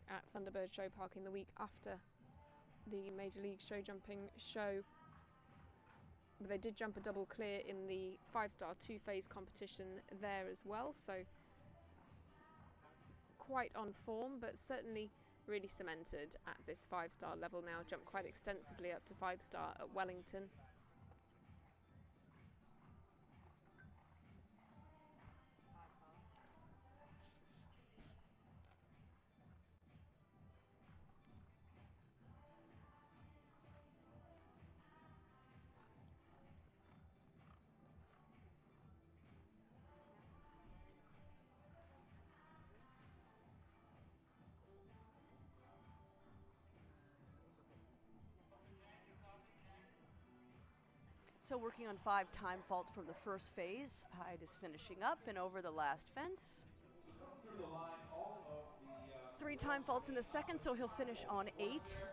at Thunderbird Show Park in the week after the Major League show jumping show. But they did jump a double clear in the 5-star 2-phase competition there as well, so quite on form, but certainly really cemented at this 5-star level now. Jumped quite extensively up to 5-star at Wellington. So working on 5 time faults from the first phase. Hyde is finishing up and over the last fence. 3 time faults in the second, so he'll finish on 8.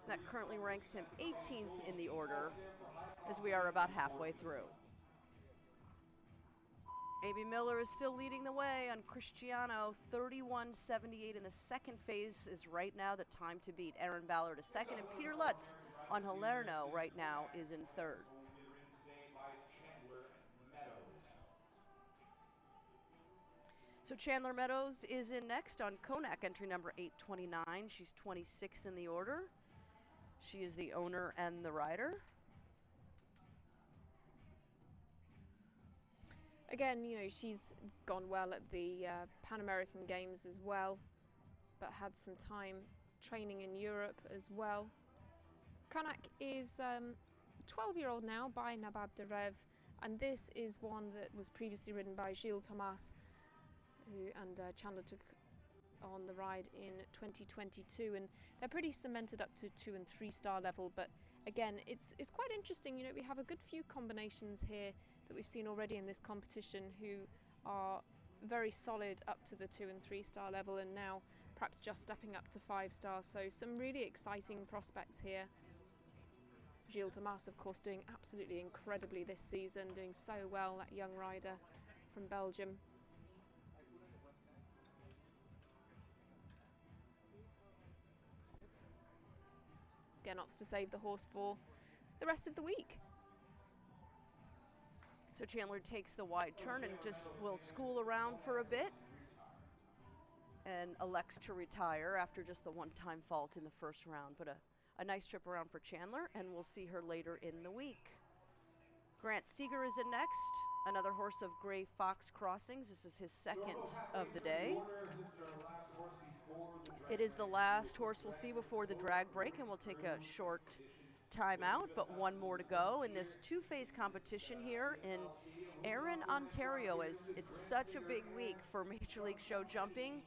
That currently ranks him 18th in the order as we are about halfway through. A.B. Miller is still leading the way on Cristiano. 31.78 in the second phase is right now the time to beat. Aaron Ballard is second, and Peter Lutz on Halerno right now is in third. So Chandler Meadows is in next on Konak, entry number 829. She's 26th in the order. She is the owner and the rider. Again, you know, she's gone well at the Pan American Games as well, but had some time training in Europe as well. Konak is 12-year-old now by Nabab Derev, and this is one that was previously ridden by Gilles Thomas, and Chandler took on the ride in 2022, and they're pretty cemented up to 2- and 3-star level. But again, it's quite interesting. You know, we have a good few combinations here that we've seen already in this competition who are very solid up to the 2- and 3-star level, and now perhaps just stepping up to 5-star. So some really exciting prospects here. Gilles Thomas, of course, doing absolutely incredibly this season, doing so well, that young rider from Belgium. Again, opts to save the horse for the rest of the week. So Chandler takes the wide turn and just will school around for a bit and elects to retire after just the 1-time fault in the first round. But a nice trip around for Chandler, and we'll see her later in the week. Grant Seeger is in next, another horse of Gray Fox Crossings. This is his second of the day. It is the last horse we'll see before the drag break, and we'll take a short time out, but one more to go in this 2-phase competition here in Erin, Ontario. It's such a big week for Major League show jumping.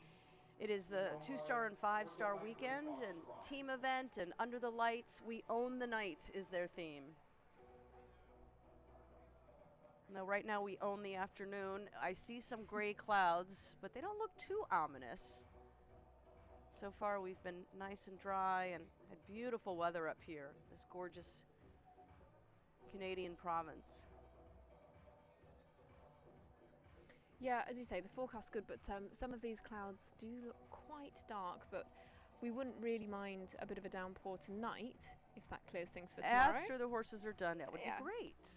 It is the 2-star and 5-star weekend and team event, and under the lights, we own the night is their theme. Now right now we own the afternoon. I see some gray clouds, but they don't look too ominous. So far we've been nice and dry and had beautiful weather up here, this gorgeous Canadian province. Yeah, as you say, the forecast's good, but some of these clouds do look quite dark, but we wouldn't really mind a bit of a downpour tonight if that clears things for tomorrow. After the horses are done, that would be great.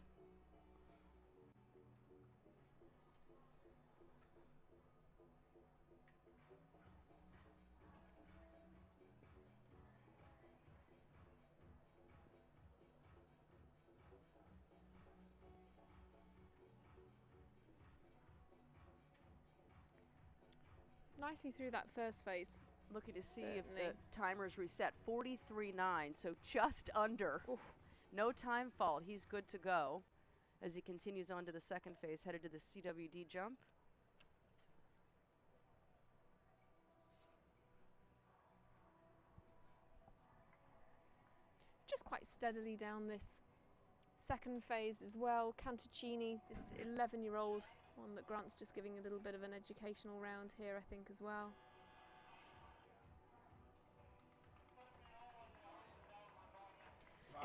Nicely through that first phase. Looking to see if the timer's reset. 43.9, so just under No time fault. He's good to go as he continues on to the second phase, headed to the CWD jump. Just quite steadily down this second phase as well. Cantuccini, this 11-year-old, one that Grant's just giving a little bit of an educational round here, I think, as well.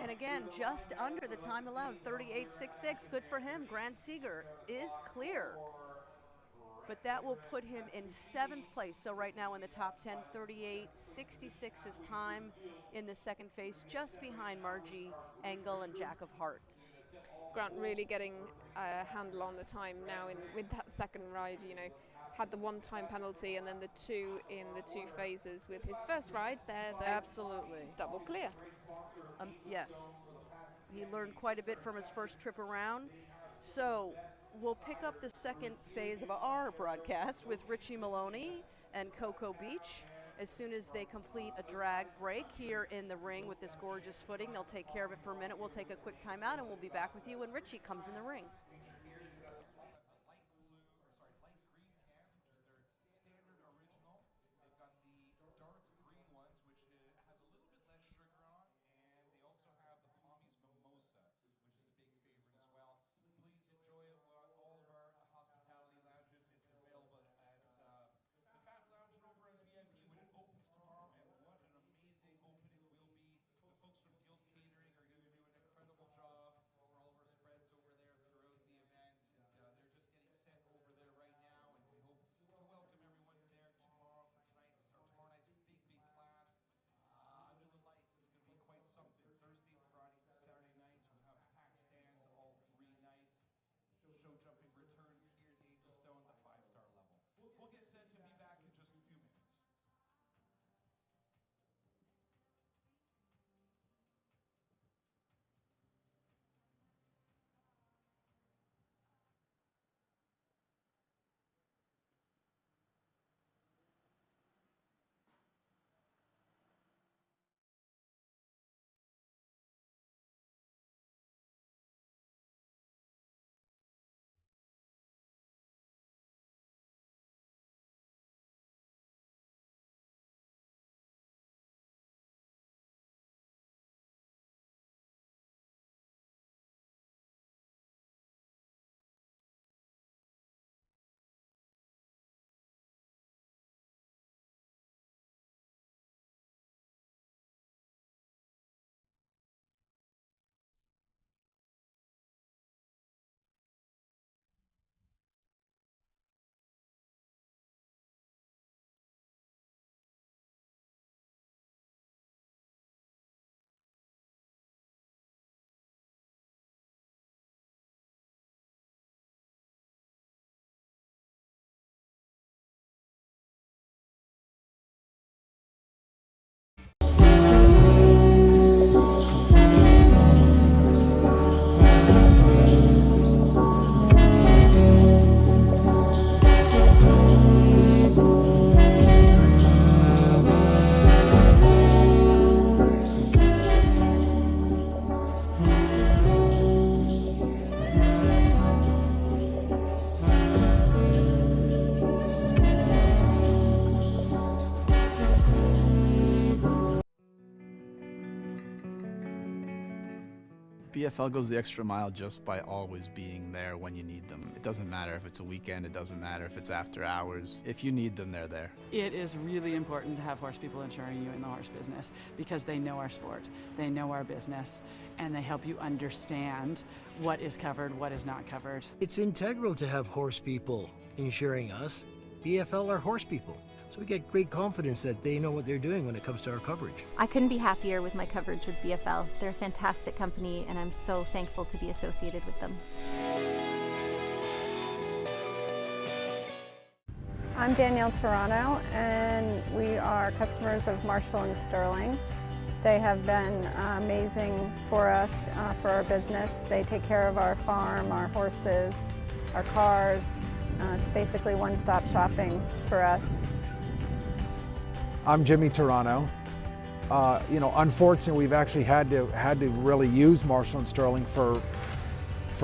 And again, just under the time allowed, 38.66. Good for him. Grant Seeger is clear. But that will put him in 7th place. So right now in the top 10, 38.66 is time in the second phase, just behind Margie Engel and Jack of Hearts. Grant really getting a handle on the time now with that second ride, you know. Had the 1 time penalty and then the 2 in the 2 phases with his first ride there. Absolutely. Double clear. Yes. He learned quite a bit from his first trip around. So we'll pick up the second phase of our broadcast with Richie Maloney and Cocoa Beach. As soon as they complete a drag break here in the ring with this gorgeous footing, they'll take care of it for a minute. We'll take a quick timeout and we'll be back with you when Richie comes in the ring. BFL goes the extra mile just by always being there when you need them. It doesn't matter if it's a weekend, it doesn't matter if it's after hours. If you need them, they're there. It is really important to have horse people insuring you in the horse business because they know our sport, they know our business, and they help you understand what is covered, what is not covered. It's integral to have horse people insuring us. BFL are horse people. So we get great confidence that they know what they're doing when it comes to our coverage. I couldn't be happier with my coverage with BFL. They're a fantastic company and I'm so thankful to be associated with them. I'm Danielle Toronto and we are customers of Marshall and Sterling. They have been amazing for us, for our business. They take care of our farm, our horses, our cars. It's basically one-stop shopping for us. I'm Jimmy Toronto. You know, unfortunately, we've actually had to really use Marshall and Sterling for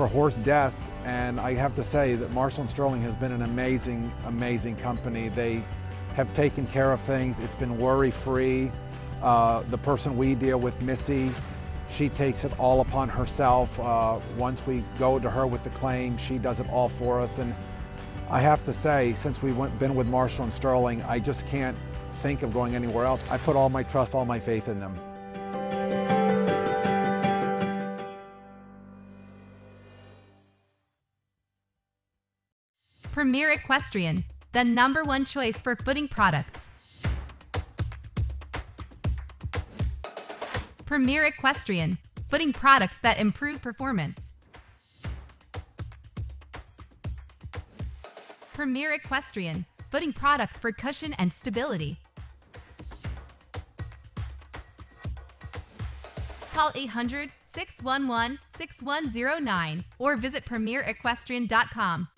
horse death, and I have to say that Marshall and Sterling has been an amazing company. They have taken care of things. It's been worry-free. The person we deal with, Missy, she takes it all upon herself. Once we go to her with the claim, she does it all for us. And I have to say, since we've been with Marshall and Sterling, I just can't think of going anywhere else. I put all my trust, all my faith in them. Premier Equestrian, the #1 choice for footing products. Premier Equestrian, footing products that improve performance. Premier Equestrian, footing products for cushion and stability. Call 800-611-6109 or visit premierequestrian.com.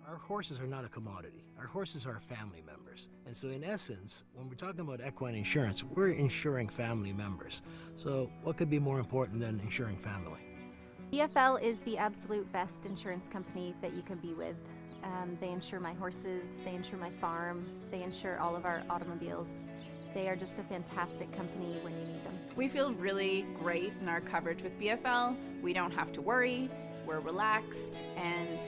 Our horses are not a commodity. Our horses are family members. And so in essence, when we're talking about equine insurance, we're insuring family members. So what could be more important than insuring family? BFL is the absolute best insurance company that you can be with. They insure my horses, they insure my farm, they insure all of our automobiles. They are just a fantastic company when you need them. We feel really great in our coverage with BFL. We don't have to worry, we're relaxed, and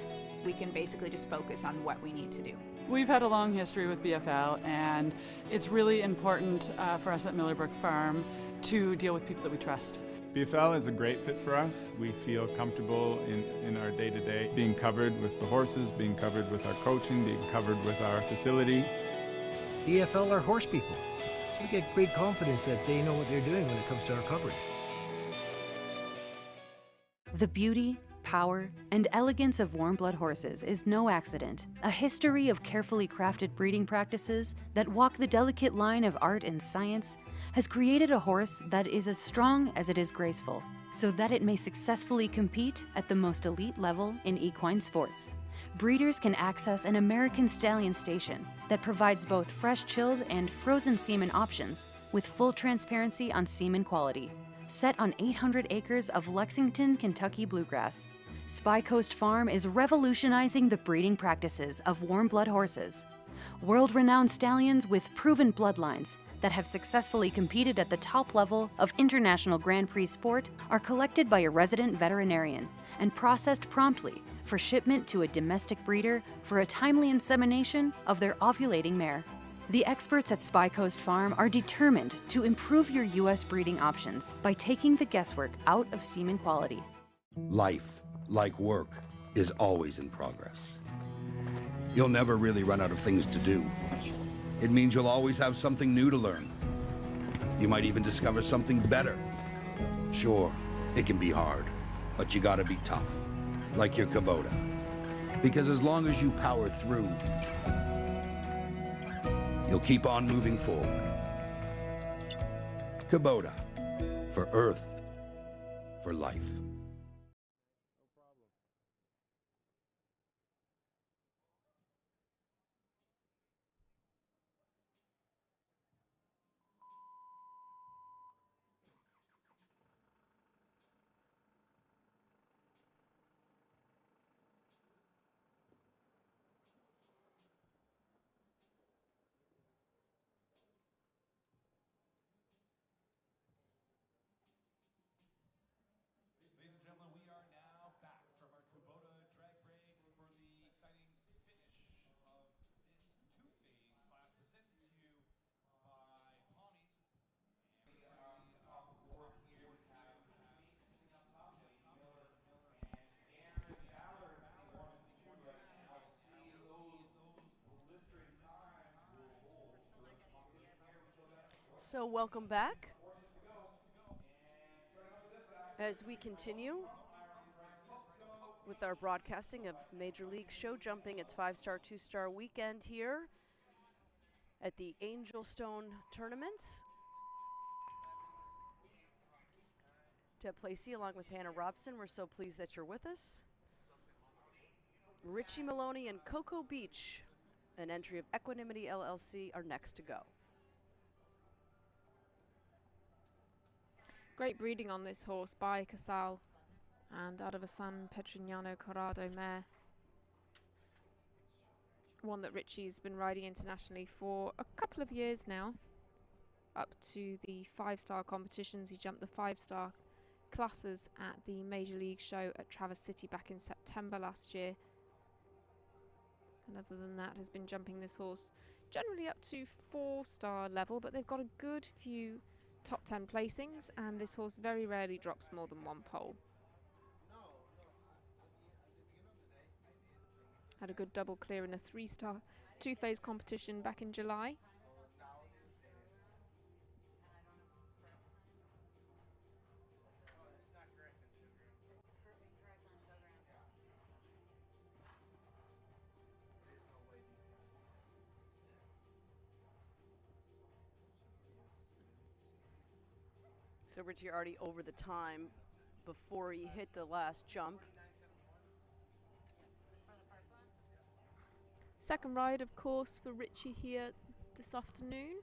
we can basically just focus on what we need to do. We've had a long history with BFL, and it's really important for us at Millerbrook Farm to deal with people that we trust. BFL is a great fit for us. We feel comfortable in our day-to-day, being covered with the horses, being covered with our coaching, being covered with our facility. BFL are horse people, so we get great confidence that they know what they're doing when it comes to our coverage. The beauty, power, and elegance of warm blood horses is no accident. A history of carefully crafted breeding practices that walk the delicate line of art and science has created a horse that is as strong as it is graceful, so that it may successfully compete at the most elite level in equine sports. Breeders can access an American Stallion station that provides both fresh chilled and frozen semen options with full transparency on semen quality. Set on 800 acres of Lexington, Kentucky bluegrass, Spy Coast Farm is revolutionizing the breeding practices of warm blood horses. World-renowned stallions with proven bloodlines that have successfully competed at the top level of international Grand Prix sport are collected by a resident veterinarian and processed promptly for shipment to a domestic breeder for a timely insemination of their ovulating mare. The experts at Spy Coast Farm are determined to improve your U.S. breeding options by taking the guesswork out of semen quality. Life, like work, is always in progress. You'll never really run out of things to do. It means you'll always have something new to learn. You might even discover something better. Sure, it can be hard, but you gotta be tough, like your Kubota. Because as long as you power through, you'll keep on moving forward. Kubota, for Earth, for life. So welcome back as we continue with our broadcasting of Major League Show Jumping. Its 5-star, 2-star weekend here at the Angelstone Tournaments. Deb Placey along with Hannah Robson, we're so pleased that you're with us. Richie Maloney and Cocoa Beach an entry of Equanimity LLC, are next to go. Great breeding on this horse by Casal and out of a San Petrignano Corrado mare. One that Richie's been riding internationally for a couple of years now, up to the 5-star competitions. He jumped the 5-star classes at the Major League show at Traverse City back in September last year. And other than that, has been jumping this horse generally up to 4-star level, but they've got a good few top 10 placings, and this horse very rarely drops more than 1 pole. Had a good double clear in a 3-star 2-phase competition back in July. So Richie already over the time before he hit the last jump. Second ride, of course, for Richie here this afternoon.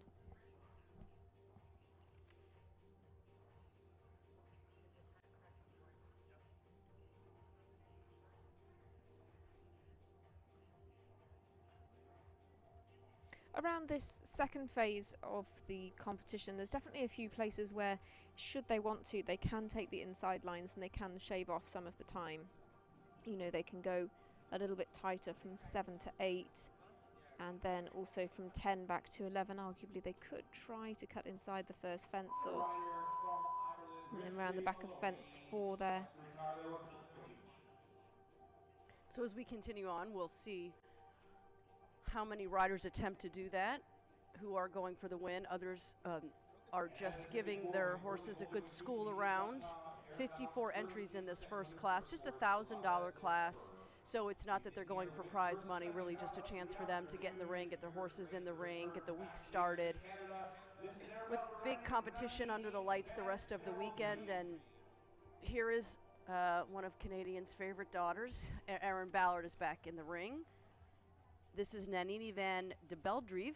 Around this second phase of the competition, there's definitely a few places where, should they want to, they can take the inside lines and they can shave off some of the time. You know, they can go a little bit tighter from 7 to 8, and then also from 10 back to 11. Arguably, they could try to cut inside the first fence, or and then round the back of fence 4 there. So as we continue on, we'll see how many riders attempt to do that, who are going for the win. Others are just giving their horses a good school around. 54 entries in this first class, just a $1,000 class. So it's not that they're going for prize money, really just a chance for them to get in the ring, get their horses in the ring, get the week started. With big competition under the lights the rest of the weekend. And here is one of Canadians' favorite daughters. Erin Ballard is back in the ring. This is Nanini van de Beldrief,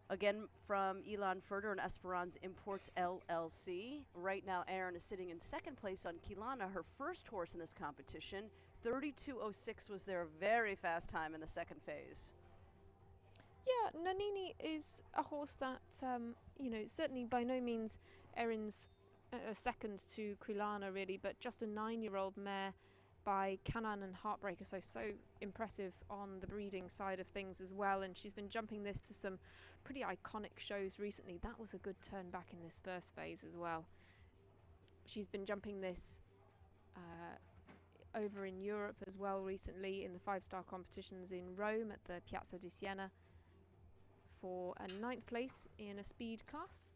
again from Elan Furter and Esperance Imports LLC. Right now, Erin is sitting in second place on Kilana, her first horse in this competition. 32.06 was their very fast time in the second phase. Yeah, Nanini is a horse that, you know, certainly by no means Erin's second to Quilana really, but just a 9-year-old mare by Canaan and Heartbreaker, so impressive on the breeding side of things as well. And she's been jumping this to some pretty iconic shows recently. That was a good turn back in this first phase as well. She's been jumping this over in Europe as well recently in the 5-star competitions in Rome at the Piazza di Siena for a 9th place in a speed class.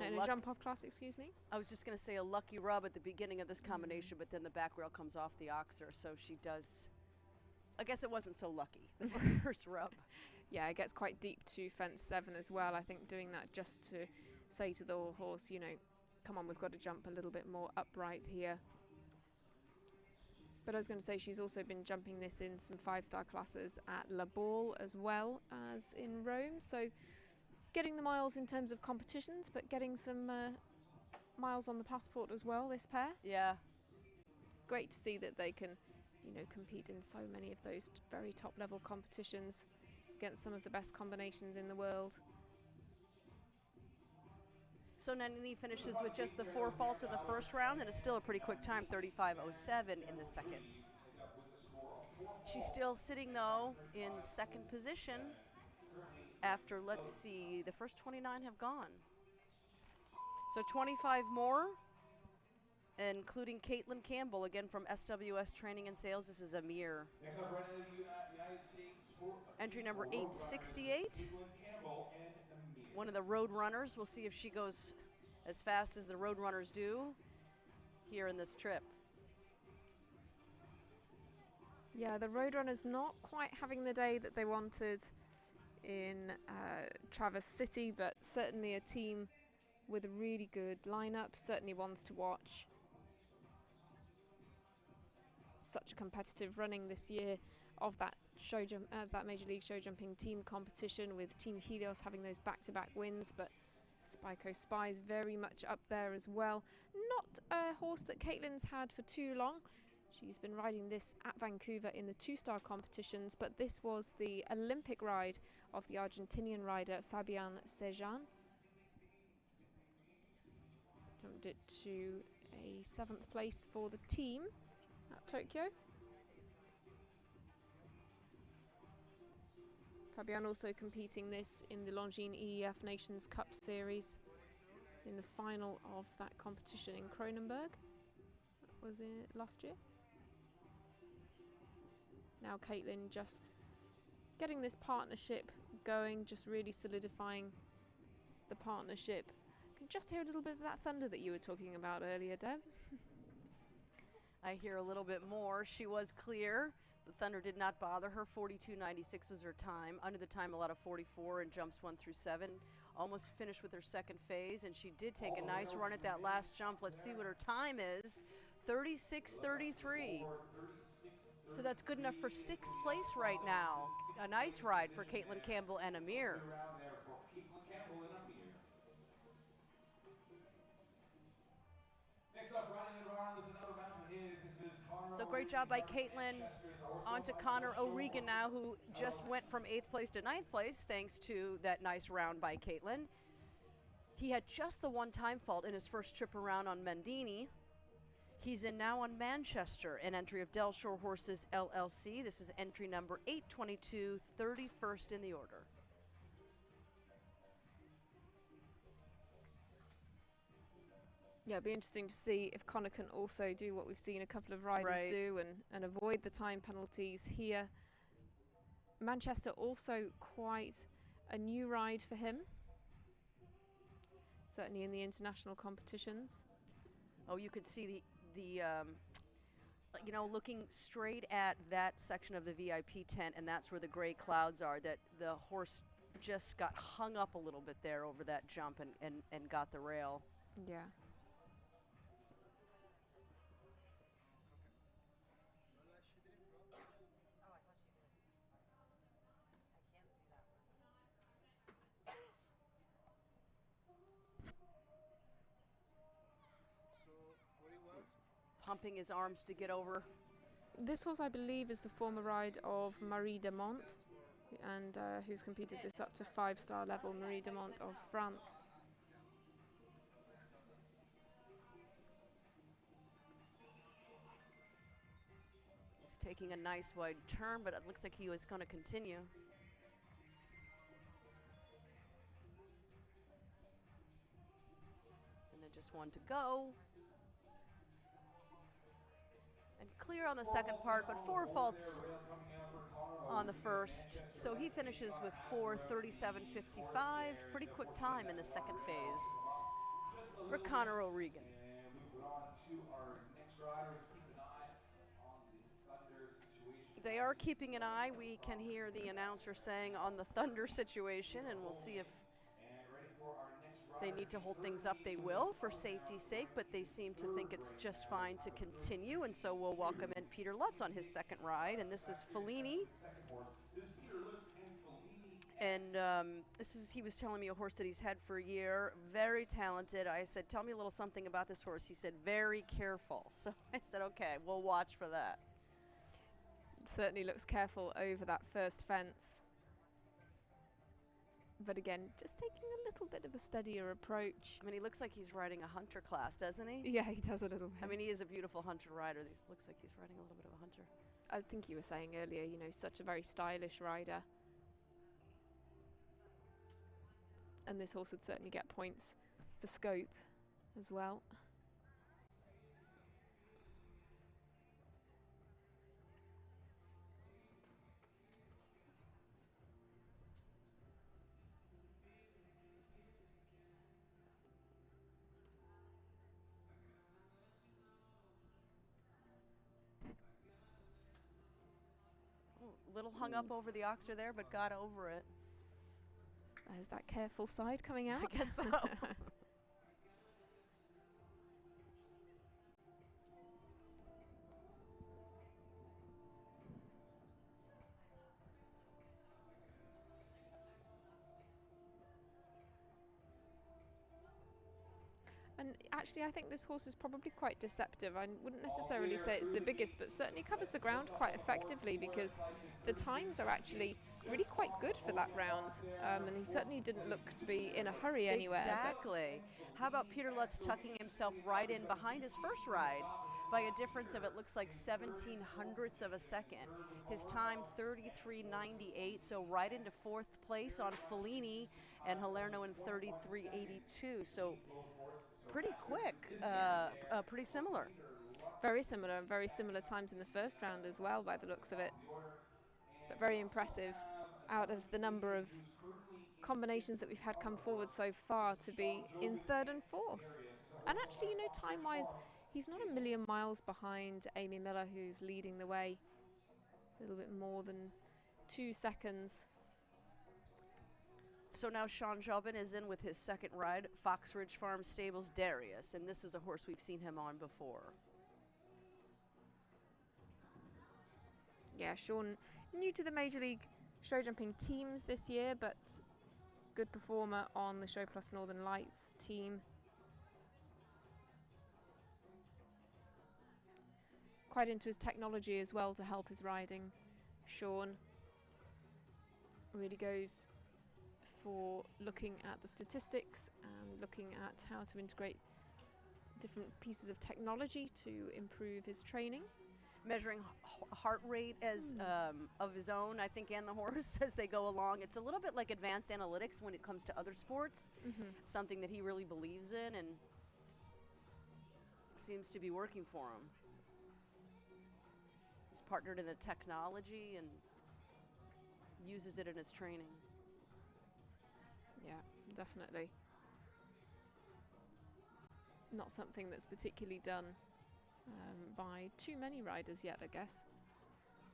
In a jump-off class, excuse me. I was just going to say a lucky rub at the beginning of this combination, but then the back rail comes off the oxer, so she does. I guess it wasn't so lucky, the first rub. Yeah, it gets quite deep to fence 7 as well. I think doing that just to say to the horse, you know, come on, we've got to jump a little bit more upright here. But I was going to say she's also been jumping this in some 5-star classes at La Ball as well as in Rome. So getting the miles in terms of competitions, but getting some miles on the passport as well, this pair. Yeah. Great to see that they can, you know, compete in so many of those very top level competitions against some of the best combinations in the world. So Nanini finishes with just the 4 faults in the first round, and it's still a pretty quick time, 35.07 in the second. She's still sitting, though, in second position after, let's see, the first 29 have gone. So 25 more, including Caitlin Campbell, again from SWS Training and Sales. This is Amir. Entry number 868. One of the road runners. We'll see if she goes as fast as the road runners do here in this trip. Yeah, the road runners not quite having the day that they wanted in Traverse City, but certainly a team with a really good lineup, certainly ones to watch. Such a competitive running this year of that that Major League show jumping team competition, with Team Helios having those back-to-back wins, but Spyco Spy's very much up there as well. Not a horse that Caitlin's had for too long. She's been riding this at Vancouver in the two-star competitions, but this was the Olympic ride of the Argentinian rider Fabian Sejan. Jumped it to a 7th place for the team at Tokyo. Fabian also competing this in the Longines EEF Nations Cup Series in the final of that competition in Kronenberg. Was it last year? Now Caitlin just getting this partnership going, just really solidifying the partnership. Can just hear a little bit of that thunder that you were talking about earlier, Deb. I hear a little bit more. She was clear. The thunder did not bother her. 42.96 was her time. Under the time allowed of 44 in jumps 1 through 7. Almost finished with her second phase, and she did take a nice run at that last jump. Let's see what her time is. 36.33. So that's good enough for 6th place right now. A nice ride for Caitlin Campbell and Amir. Next up, riding it around is another mount of his. This is Connor. So great job by Caitlin. On to Connor O'Regan now, who just went from 8th place to 9th place thanks to that nice round by Caitlin. He had just the one time fault in his first trip around on Mendini. He's in now on Manchester, an entry of Del Shore Horses LLC. This is entry number 822, 31st in the order. Yeah, it'd be interesting to see if Connor can also do what we've seen a couple of riders do and avoid the time penalties here. Manchester also quite a new ride for him, certainly in the international competitions. Oh, you could see the you know, looking straight at that section of the VIP tent, and that's where the gray clouds are, that the horse just got hung up a little bit there over that jump and got the rail. Yeah. Pumping his arms to get over. This horse, I believe, is the former ride of Marie de Mont, and who's competed this up to 5-star level. Marie de Mont of France. He's taking a nice wide turn, but it looks like he was going to continue. And then just one to go. And clear on the second part, but 4 faults on the first. So he finishes with 4:37.55. Pretty quick time in the second phase for Connor O'Regan. They are keeping an eye. We can hear the announcer saying on the thunder situation, and we'll see if they need to hold things up. They will for safety's sake, but they seem to think it's just fine to continue, and so we'll welcome in Peter Lutz on his second ride, and this is Fellini. And he was telling me a horse that he's had for a year, very talented. I said, tell me a little something about this horse. He said, very careful. So I said, okay, we'll watch for that. Certainly looks careful over that first fence. But again, just taking a little bit of a steadier approach. I mean, he looks like he's riding a hunter class, doesn't he? Yeah, he does a little bit. I mean, he is a beautiful hunter rider. He looks like he's riding a little bit of a hunter. I think you were saying earlier, you know, such a very stylish rider. And this horse would certainly get points for scope as well. Little hung up over the oxer there, but got over it. There's that careful side coming out. I guess so. And actually, I think this horse is probably quite deceptive. I wouldn't necessarily say it's the biggest, but certainly covers the ground quite effectively because the times are actually really quite good for that round. And he certainly didn't look to be in a hurry anywhere. Exactly. How about Peter Lutz tucking himself right in behind his first ride by a difference of, it looks like 17/100ths of a second. His time 33.98, so right into 4th place on Fellini, and Halerno in 33.82. So pretty quick, pretty similar. Very similar times in the first round as well, by the looks of it. But very impressive out of the number of combinations that we've had come forward so far to be in 3rd and 4th. And actually, you know, time-wise, he's not a million miles behind Amy Miller, who's leading the way. A little bit more than 2 seconds. So now Sean Jobin is in with his second ride, Fox Ridge Farm Stables Darius, and this is a horse we've seen him on before. Yeah, Sean, new to the Major League show jumping teams this year, but good performer on the Show Plus Northern Lights team. Quite into his technology as well to help his riding. Sean really goes for looking at the statistics and looking at how to integrate different pieces of technology to improve his training. Measuring heart rate as of his own, I think, and the horse as they go along. It's a little bit like advanced analytics when it comes to other sports, something that he really believes in and seems to be working for him. He's partnered in the technology and uses it in his training. Yeah, definitely. Not something that's particularly done by too many riders yet, I guess.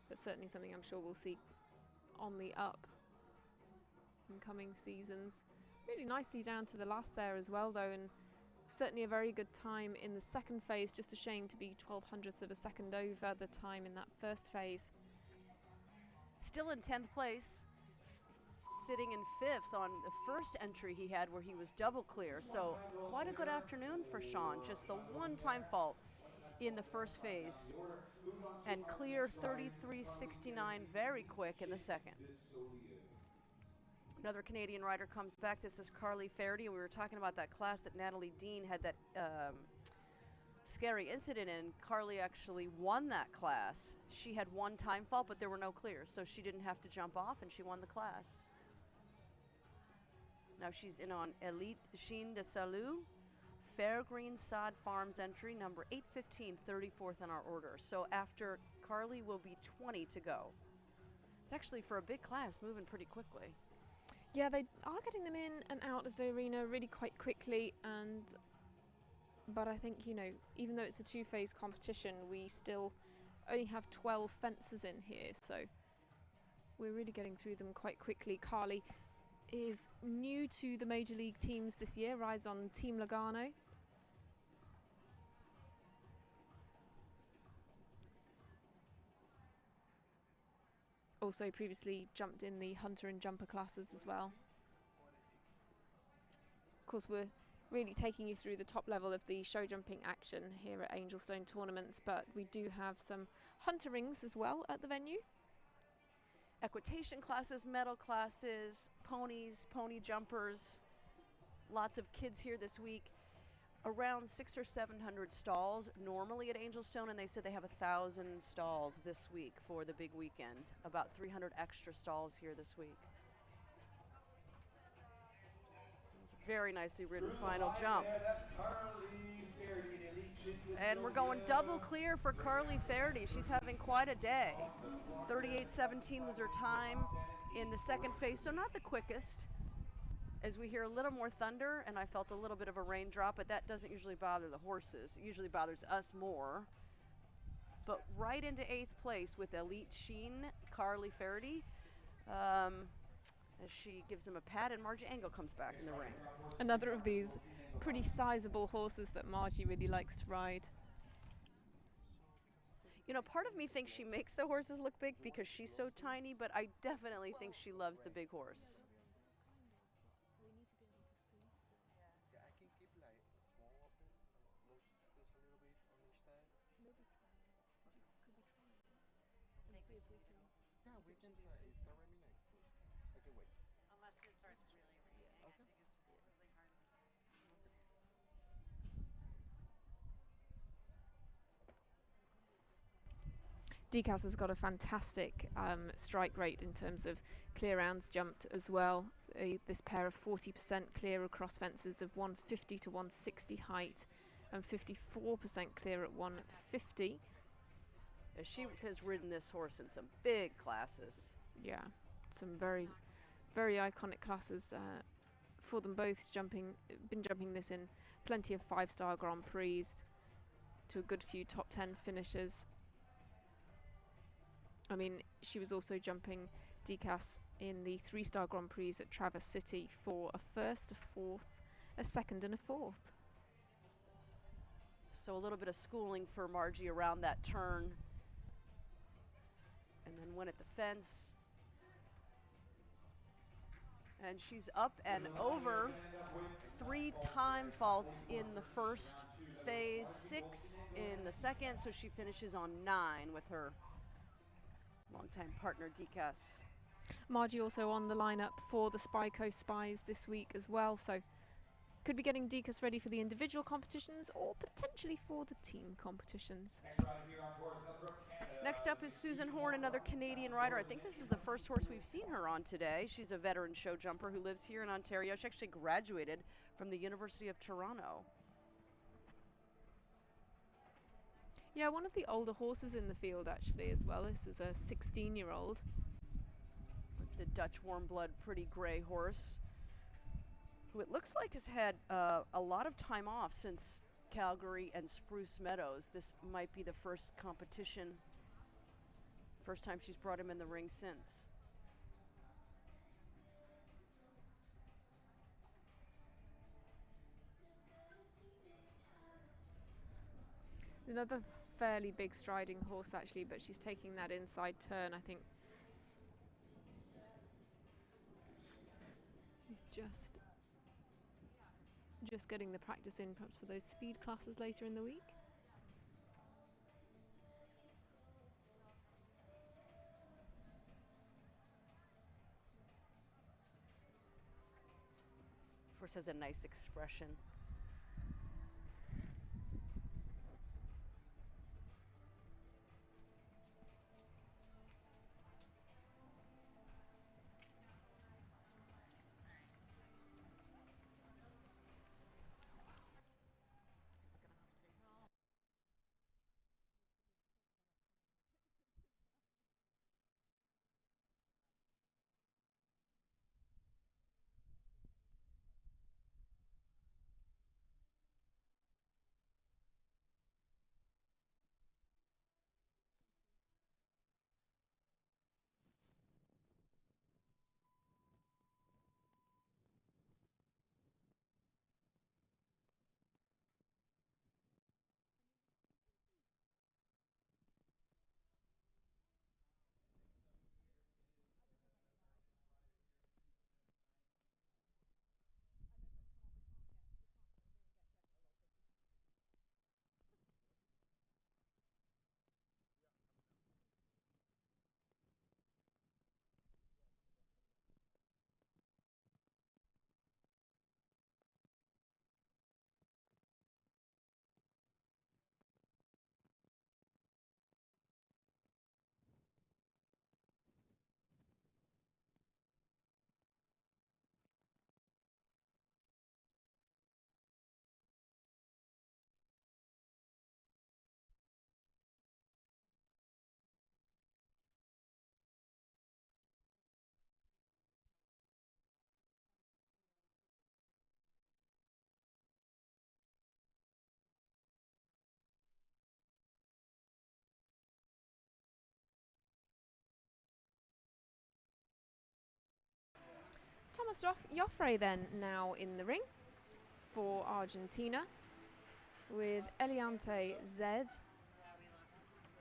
But certainly something I'm sure we'll see on the up in coming seasons. Really nicely down to the last there as well, though, and certainly a very good time in the second phase. Just a shame to be 0.1200ths of a second over the time in that first phase. Still in 10th place, sitting in 5th on the first entry he had where he was double clear. So quite a good afternoon for Sean. Just the one time fault in the first phase. And clear 33.69 very quick in the second. Another Canadian rider comes back. This is Carly Faherty. We were talking about that class that Natalie Dean had that scary incident in. Carly actually won that class. She had one time fault, but there were no clears, so she didn't have to jump off, and she won the class. Now she's in on Elite Chine de Salut, Fairgreen Sod Farms entry, number 815, 34th in our order. So after Carly will be 20 to go. It's actually, for a big class, moving pretty quickly. Yeah, they are getting them in and out of the arena really quite quickly, but I think, you know, even though it's a two-phase competition, we still only have 12 fences in here, so we're really getting through them quite quickly. Carly is new to the Major League teams this year, rides on Team Logano. Also previously jumped in the Hunter and Jumper classes as well. Of course, we're really taking you through the top level of the show jumping action here at Angelstone Tournaments, but we do have some Hunter rings as well at the venue. Equitation classes, medal classes, ponies, pony jumpers. Lots of kids here this week. Around 600 or 700 stalls normally at Angelstone, and they said they have 1,000 stalls this week for the big weekend. About 300 extra stalls here this week. It was a very nicely ridden final jump. And we're going double clear for Carly Faherty. She's having quite a day. 38.17 was her time in the second phase, so not the quickest. As we hear a little more thunder, and I felt a little bit of a raindrop, but that doesn't usually bother the horses. It usually bothers us more. But right into 8th place with Elite Chine, Carly Faherty, as she gives him a pat, and Margie Engel comes back in the ring. Another of these pretty sizable horses that Margie really likes to ride. You know, part of me thinks she makes the horses look big because she's so tiny, but I definitely think she loves the big horse. we can start raining next. I can wait. Unless it starts really raining. Okay. I think it's really hard. Decas has got a fantastic strike rate in terms of clear rounds jumped as well. This pair of 40% clear across fences of 150 to 160 height and 54% clear at 150. She has ridden this horse in some big classes. Yeah, some very, very iconic classes for them both. Been jumping this in plenty of 5-star Grand Prix to a good few top 10 finishes. I mean, she was also jumping Decas in the 3-star Grand Prix at Traverse City for a first, a fourth, a second and a fourth. So a little bit of schooling for Margie around that turn. And then went at the fence. And she's up and over. 3 time faults in the first phase, 6 in the second, so she finishes on 9 with her longtime partner Decas. Margie also on the lineup for the Spy Coast Spies this week as well, so could be getting Decas ready for the individual competitions or potentially for the team competitions. Next up is Susan Horn, another Canadian rider. I think this is the first horse we've seen her on today. She's a veteran show jumper who lives here in Ontario. She actually graduated from the University of Toronto. Yeah, one of the older horses in the field actually as well. This is a 16-year-old. The Dutch warm blood pretty gray horse, who it looks like has had a lot of time off since Calgary and Spruce Meadows. This might be the first competition, first time she's brought him in the ring since. Another fairly big striding horse actually, but she's taking that inside turn, I think. He's just getting the practice in perhaps for those speed classes later in the week. Horse has a nice expression. Thomas Joffre then now in the ring for Argentina with Eliante Z.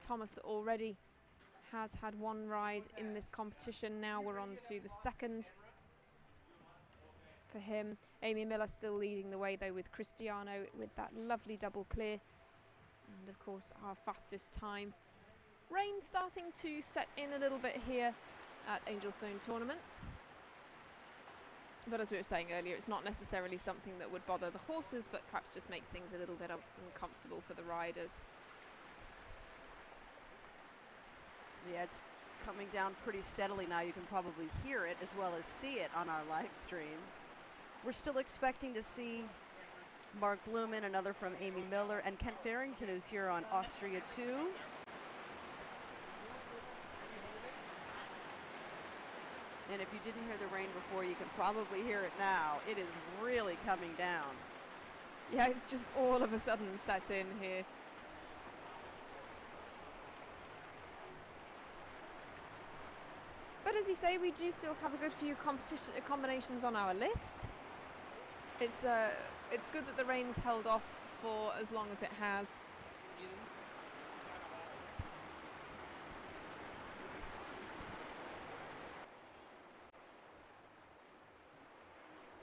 Thomas already has had one ride in this competition. Now we're on to the second for him. Amy Miller still leading the way though with Cristiano with that lovely double clear. And of course our fastest time Rain starting to set in a little bit here at Angelstone Tournaments. But as we were saying earlier, it's not necessarily something that would bother the horses, but perhaps just makes things a little bit uncomfortable for the riders. Yeah, it's coming down pretty steadily now. You can probably hear it as well as see it on our live stream. We're still expecting to see Mark Blumen, another from Amy Miller, and Kent Farrington, who's here on Austria 2. And if you didn't hear the rain before, you can probably hear it now. It is really coming down. Yeah, it's just all of a sudden set in here. But as you say, we do still have a good few combinations on our list. It's good that the rain's held off for as long as it has.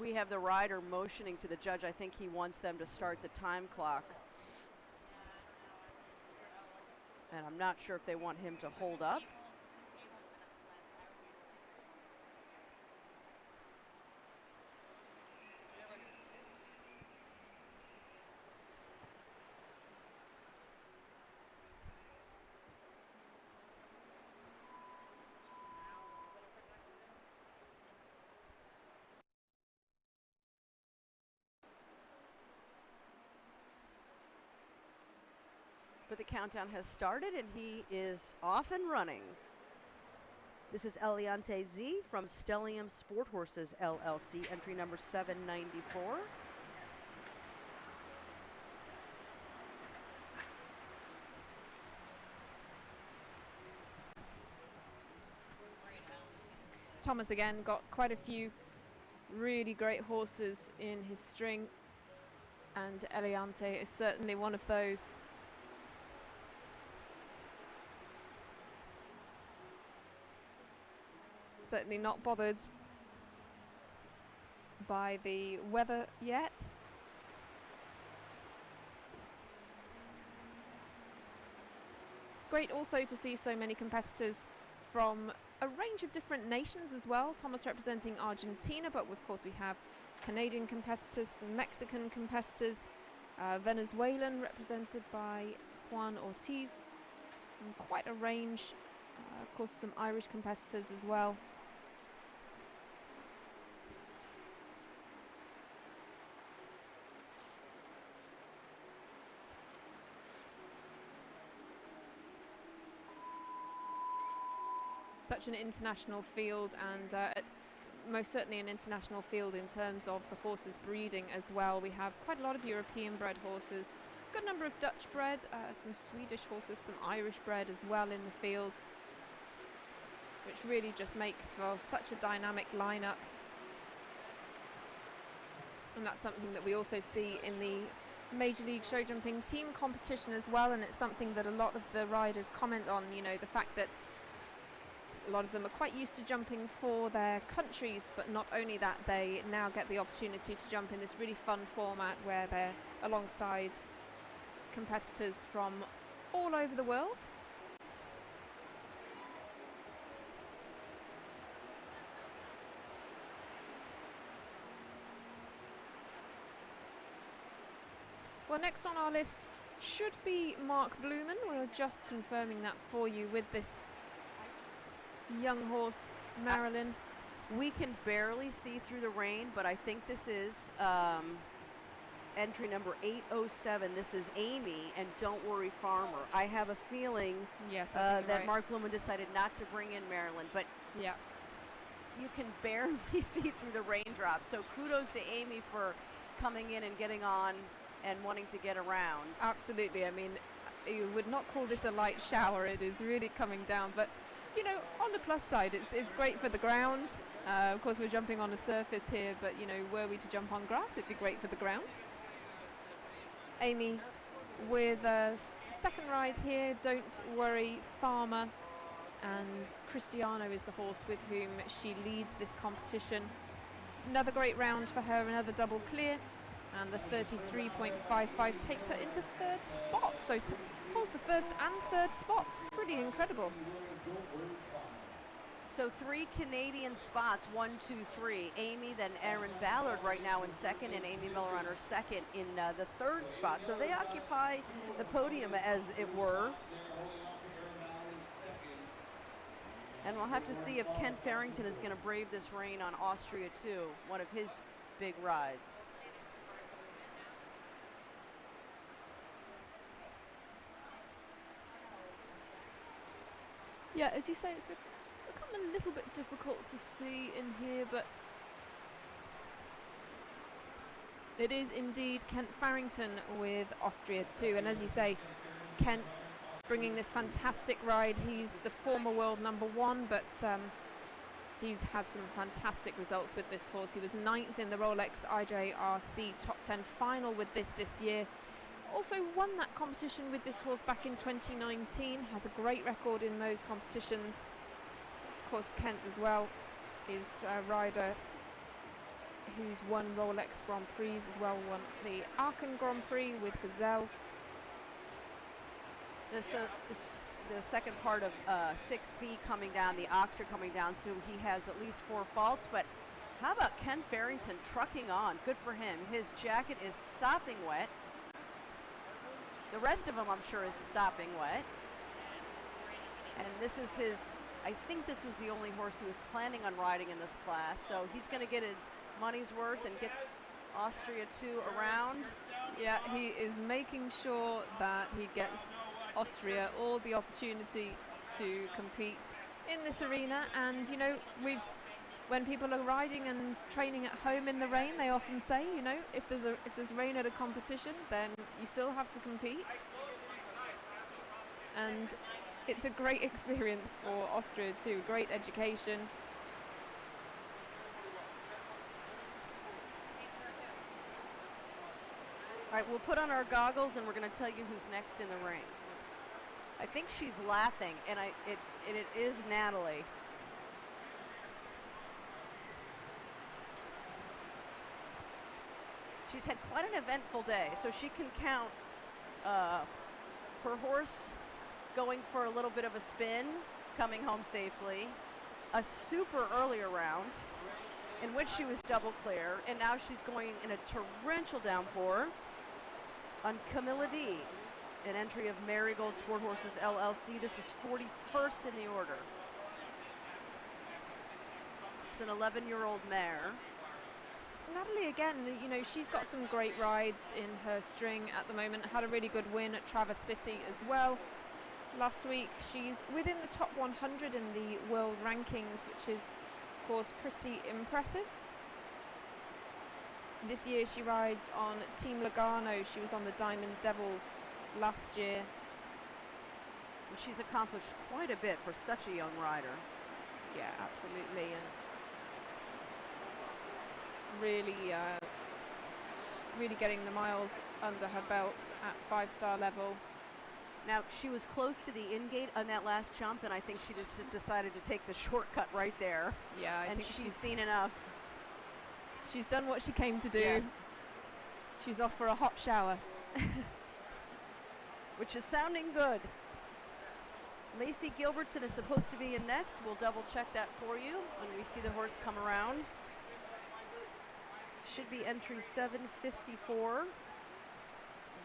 We have the rider motioning to the judge. I think he wants them to start the time clock. And I'm not sure if they want him to hold up. But the countdown has started and he is off and running. This is Eliante Z from Stellium Sport Horses LLC, entry number 794. Thomas again got quite a few really great horses in his string, and Eliante is certainly one of those. Certainly not bothered by the weather yet. Great also to see so many competitors from a range of different nations as well. Thomas representing Argentina, but of course we have Canadian competitors, the Mexican competitors, Venezuelan represented by Juan Ortiz, and quite a range. Of course some Irish competitors as well. Such an international field, and most certainly an international field in terms of the horses breeding as well. We have quite a lot of European bred horses, a good number of Dutch bred, some Swedish horses, some Irish bred as well in the field, which really just makes for such a dynamic lineup. And that's something that we also see in the Major League Show Jumping team competition as well, and it's something that a lot of the riders comment on, you know, the fact that a lot of them are quite used to jumping for their countries, but not only that, they now get the opportunity to jump in this really fun format where they're alongside competitors from all over the world. Well, next on our list should be Mark Blumen. We're just confirming that for you with this young horse, Marilyn. We can barely see through the rain, but I think this is entry number 807. This is Amy and Don't Worry Farmer. I have a feeling that right. Mark Blumen decided not to bring in Marilyn, but yeah, you can barely see through the raindrops. So kudos to Amy for coming in and getting on and wanting to get around. Absolutely. I mean, you would not call this a light shower. It is really coming down, but you know, on the plus side, it's great for the ground. Of course, we're jumping on a surface here, but you know, were we to jump on grass, it'd be great for the ground. Amy with a second ride here, Don't Worry Farmer, and Cristiano is the horse with whom she leads this competition. Another great round for her, another double clear, and the 33.55 takes her into third spot. So holds the first and third spots. Pretty pretty incredible. So 3 Canadian spots, 1, 2, 3. Amy, then Erin Ballard right now in second, and Amy Miller on her second in the third spot. So they occupy the podium, as it were. And we'll have to see if Kent Farrington is going to brave this rain on Austria too, one of his big rides. Yeah, as you say, it's become a little bit difficult to see in here, but it is indeed Kent Farrington with Austria 2. And as you say, Kent bringing this fantastic ride. He's the former world #1, but he's had some fantastic results with this horse. He was 9th in the Rolex IJRC Top 10 final with this year. Also won that competition with this horse back in 2019, has a great record in those competitions. Of course, Kent as well is a rider who's won Rolex Grand Prix as well, won the Aachen Grand Prix with Gazelle. This the second part of 6B coming down, the Oxer coming down, so he has at least 4 faults. But how about Ken Farrington trucking on? Good for him. His jacket is sopping wet. The rest of him, I'm sure, is sopping wet. And this is his, I think this was the only horse he was planning on riding in this class. So he's going to get his money's worth and get Austria 2 around. Yeah, he is making sure that he gets Austria all the opportunity to compete in this arena. And, you know, when people are riding and training at home in the rain, they often say, you know, if there's rain at a competition, then you still have to compete. And it's a great experience for Austria too, great education. All right, we'll put on our goggles and we're going to tell you who's next in the ring. I think she's laughing, and it is Natalie. She's had quite an eventful day, so she can count her horse going for a little bit of a spin, coming home safely, a super early round in which she was double clear, and now she's going in a torrential downpour on Camilla D, an entry of Marigold Sport Horses LLC. This is 41st in the order. It's an 11-year-old mare. Natalie, again, you know, she's got some great rides in her string at the moment. Had a really good win at Traverse City as well last week. She's within the top 100 in the world rankings, which is, of course, pretty impressive. This year she rides on Team Logano. She was on the Diamond Devils last year. And she's accomplished quite a bit for such a young rider. Yeah, absolutely. And really getting the miles under her belt at 5-star level. Now, she was close to the in-gate on that last jump, and I think she just decided to take the shortcut right there. Yeah, I think she's seen enough. She's done what she came to do. Yes. She's off for a hot shower. Which is sounding good. Lacey Gilbertson is supposed to be in next. We'll double check that for you when we see the horse come around. Should be entry 754.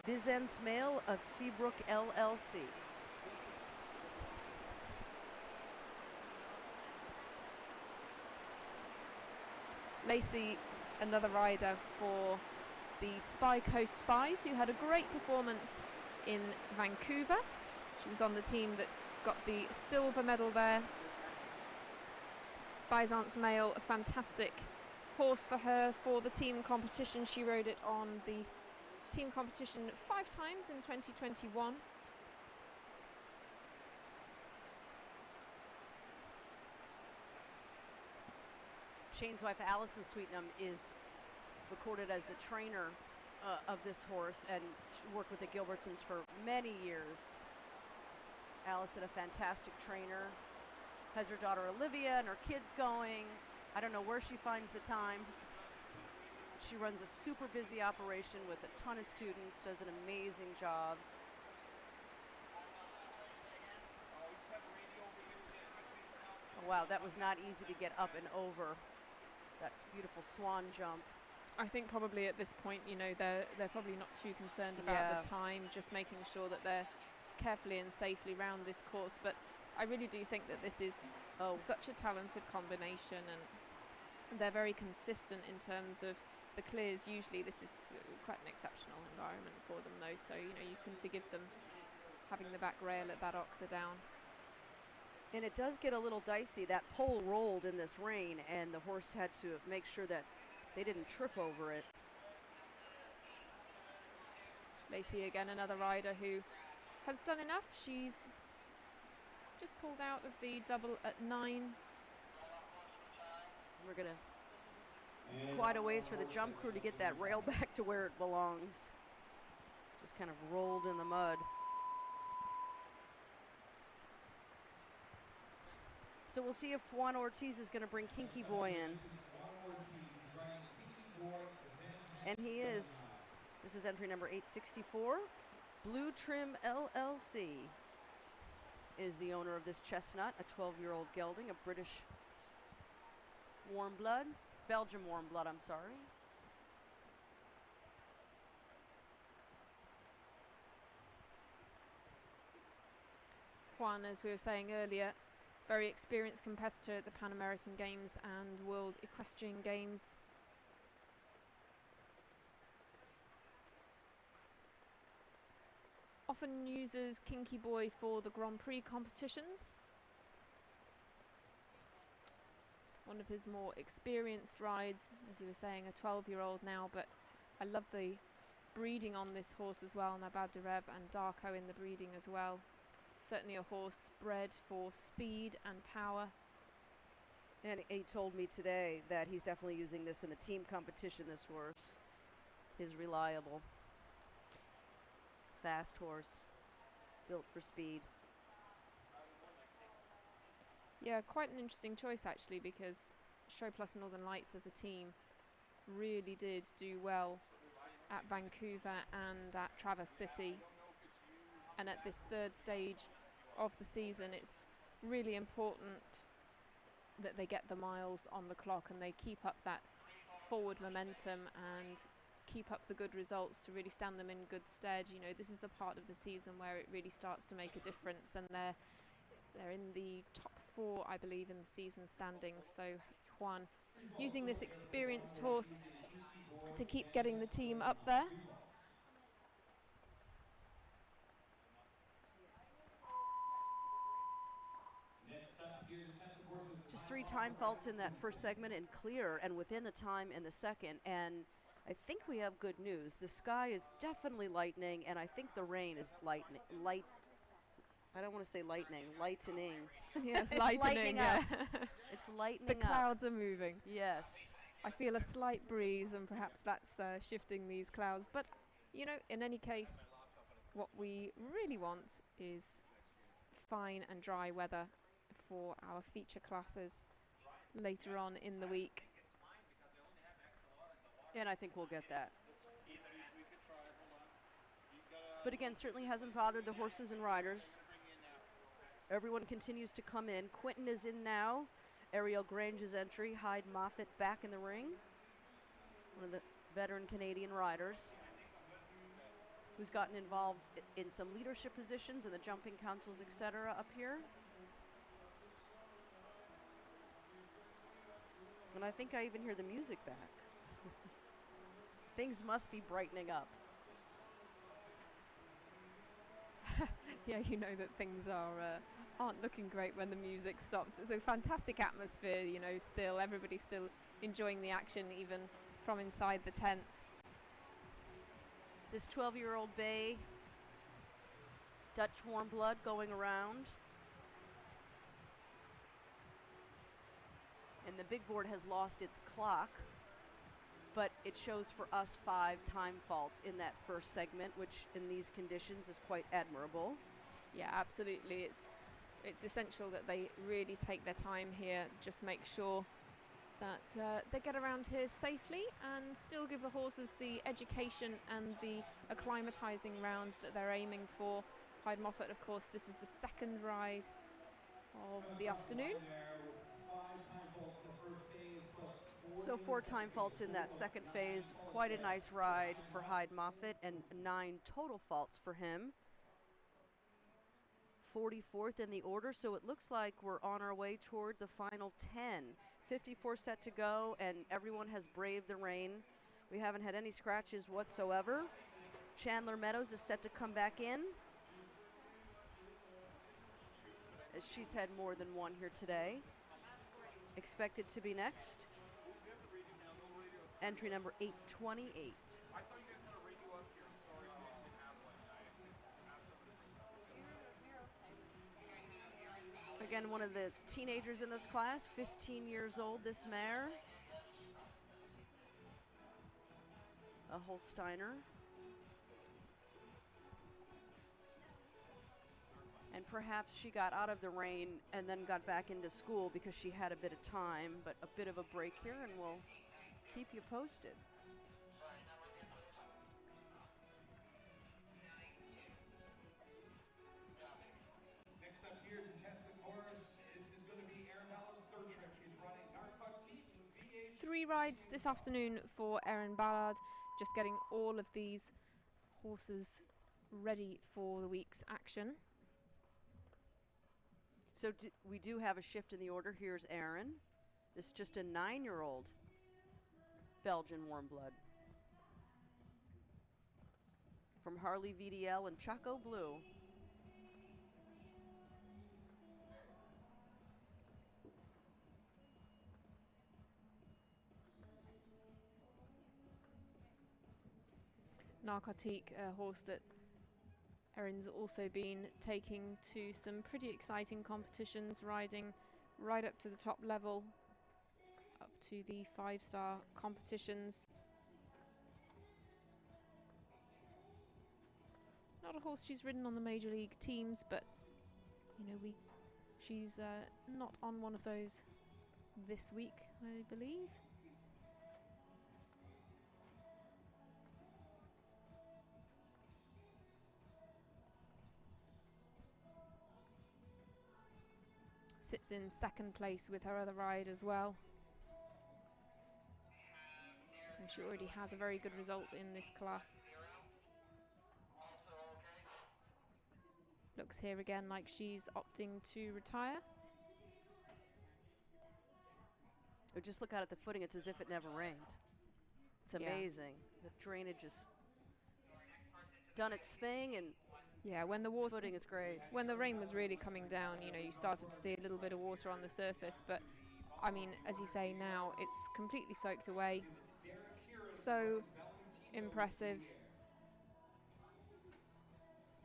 Bizens Male of Seabrook LLC. Lacey, another rider for the Spy Coast Spies, who had a great performance in Vancouver. She was on the team that got the silver medal there. Byzance Male, a fantastic horse for her for the team competition. She rode it on the team competition 5 times in 2021. Shane's wife, Allison Sweetnam, is recorded as the trainer of this horse and worked with the Gilbertsons for many years. Allison, a fantastic trainer, has her daughter Olivia and her kids going. I don't know where she finds the time. She runs a super busy operation with a ton of students, does an amazing job. Wow, that was not easy to get up and over. That's beautiful swan jump. I think probably at this point, you know, they're probably not too concerned about the time, just making sure that they're carefully and safely round this course. But I really do think that this is such a talented combination, and they're very consistent in terms of the clears. Usually this is quite an exceptional environment for them though, so you know, you can forgive them having the back rail at that oxer down. And it does get a little dicey. That pole rolled in this rain, and the horse had to make sure that they didn't trip over it. Lacey again, another rider who has done enough. She's just pulled out of the double at 9. We're gonna quite a ways for the jump crew to get that rail back to where it belongs. Just kind of rolled in the mud. So we'll see if Juan Ortiz is going to bring Kinky Boy in. And he is. This is entry number 864. Blue Trim LLC is the owner of this chestnut, a 12-year-old gelding, a British warm blood, Belgium warm blood, I'm sorry. Juan, as we were saying earlier, very experienced competitor at the Pan American Games and World Equestrian Games. Often uses Kinky Boy for the Grand Prix competitions. One of his more experienced rides, as you were saying, a 12-year-old now, but I love the breeding on this horse as well. Nabab Derev and Darko in the breeding as well. Certainly a horse bred for speed and power. And he told me today that he's definitely using this in the team competition, this horse. He's reliable. Fast horse, built for speed. Yeah, quite an interesting choice actually, because Show Plus Northern Lights as a team really did do well at Vancouver and at Traverse City. And at this third stage of the season, it's really important that they get the miles on the clock and they keep up that forward momentum and keep up the good results to really stand them in good stead. You know, this is the part of the season where it really starts to make a difference, and they're in the top 4, I believe, in the season standings. So Juan using this experienced horse to keep getting the team up there. Just 3 time faults in that first segment and clear, and within the time in the second. And I think we have good news. The sky is definitely lightening, and I think the rain is I don't want to say lightning, lightening. Yes, it's lightening up. yeah. It's lightening The up. clouds are moving. Yes. I feel a slight breeze, and perhaps that's shifting these clouds. But, you know, in any case, what we really want is fine and dry weather for our feature classes later on in the week. And I think we'll get that. But again, certainly hasn't bothered the horses and riders. Everyone continues to come in. Quinton is in now. Ariel Grange's entry. Hyde Moffitt back in the ring. One of the veteran Canadian riders who's gotten involved in some leadership positions in the jumping councils, etc. up here. And I think I even hear the music back. Things must be brightening up. Yeah, you know that things aren't looking great when the music stops. It's a fantastic atmosphere, you know, still. Everybody's still enjoying the action, even from inside the tents. This 12-year-old bay, Dutch warm blood going around. And the big board has lost its clock, but it shows for us 5 time faults in that first segment, which in these conditions is quite admirable. Yeah, absolutely. It's essential that they really take their time here, just make sure that they get around here safely and still give the horses the education and the acclimatizing rounds that they're aiming for. Hyde Moffitt, of course, this is the second ride of the afternoon. So 4 time faults in that second phase. Quite a nice ride for Hyde Moffitt, and 9 total faults for him. 44th in the order, so it looks like we're on our way toward the final 10. 54 set to go, and everyone has braved the rain. We haven't had any scratches whatsoever. Chandler Meadows is set to come back in, as she's had more than one here today. Expected to be next. Entry number 828. Again, one of the teenagers in this class, 15 years old, this mare. A Holsteiner. And perhaps she got out of the rain and then got back into school because she had a bit of time, but a bit of a break here, and we'll keep you posted. Next up here to test the course, this is going to be Erin Ballard's third trip. She's running Narcotique VA. 3 rides this afternoon for Erin Ballard, just getting all of these horses ready for the week's action. So we do have a shift in the order. Here's Erin. This is just a 9-year-old Belgian warm blood from Harley VDL and Choco Blue. Narcotique, a horse that Erin's also been taking to some pretty exciting competitions, riding right up to the top level, up to the 5-star competitions. Not a horse she's ridden on the major league teams, but you know, she's not on one of those this week, I believe. Sits in second place with her other ride as well. And she already has a very good result in this class. Looks here again like she's opting to retire. Oh, just look out at the footing, it's as if it never rained. It's amazing. The drainage has done its thing, and yeah, when the water footing is great. When the rain was really coming down, you know, you started to see a little bit of water on the surface, but I mean, as you say now, it's completely soaked away. So impressive.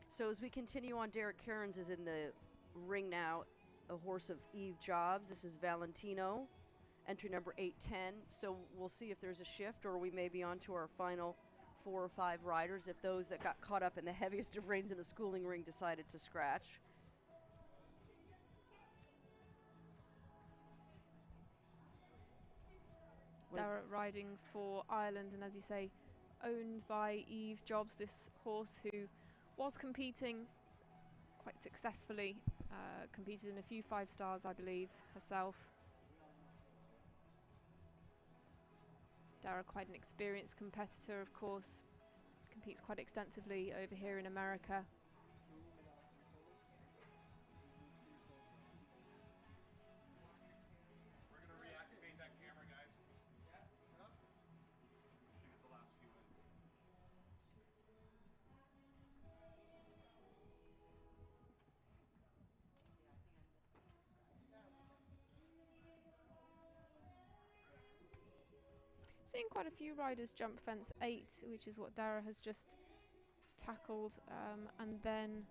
So as we continue on, Derek Cairns is in the ring now, a horse of Eve Jobs. This is Valentino, entry number 810. So we'll see if there's a shift, or we may be on to our final 4 or 5 riders if those that got caught up in the heaviest of rains in the schooling ring decided to scratch. They're riding for Ireland, and as you say, owned by Eve Jobs, this horse who was competing quite successfully, competed in a few 5-stars, I believe, herself. Dara, quite an experienced competitor, of course, competes quite extensively over here in America. We're going to reactivate that camera, guys. Yeah. Should get the last few in. Seeing quite a few riders jump fence 8, which is what Dara has just tackled, and then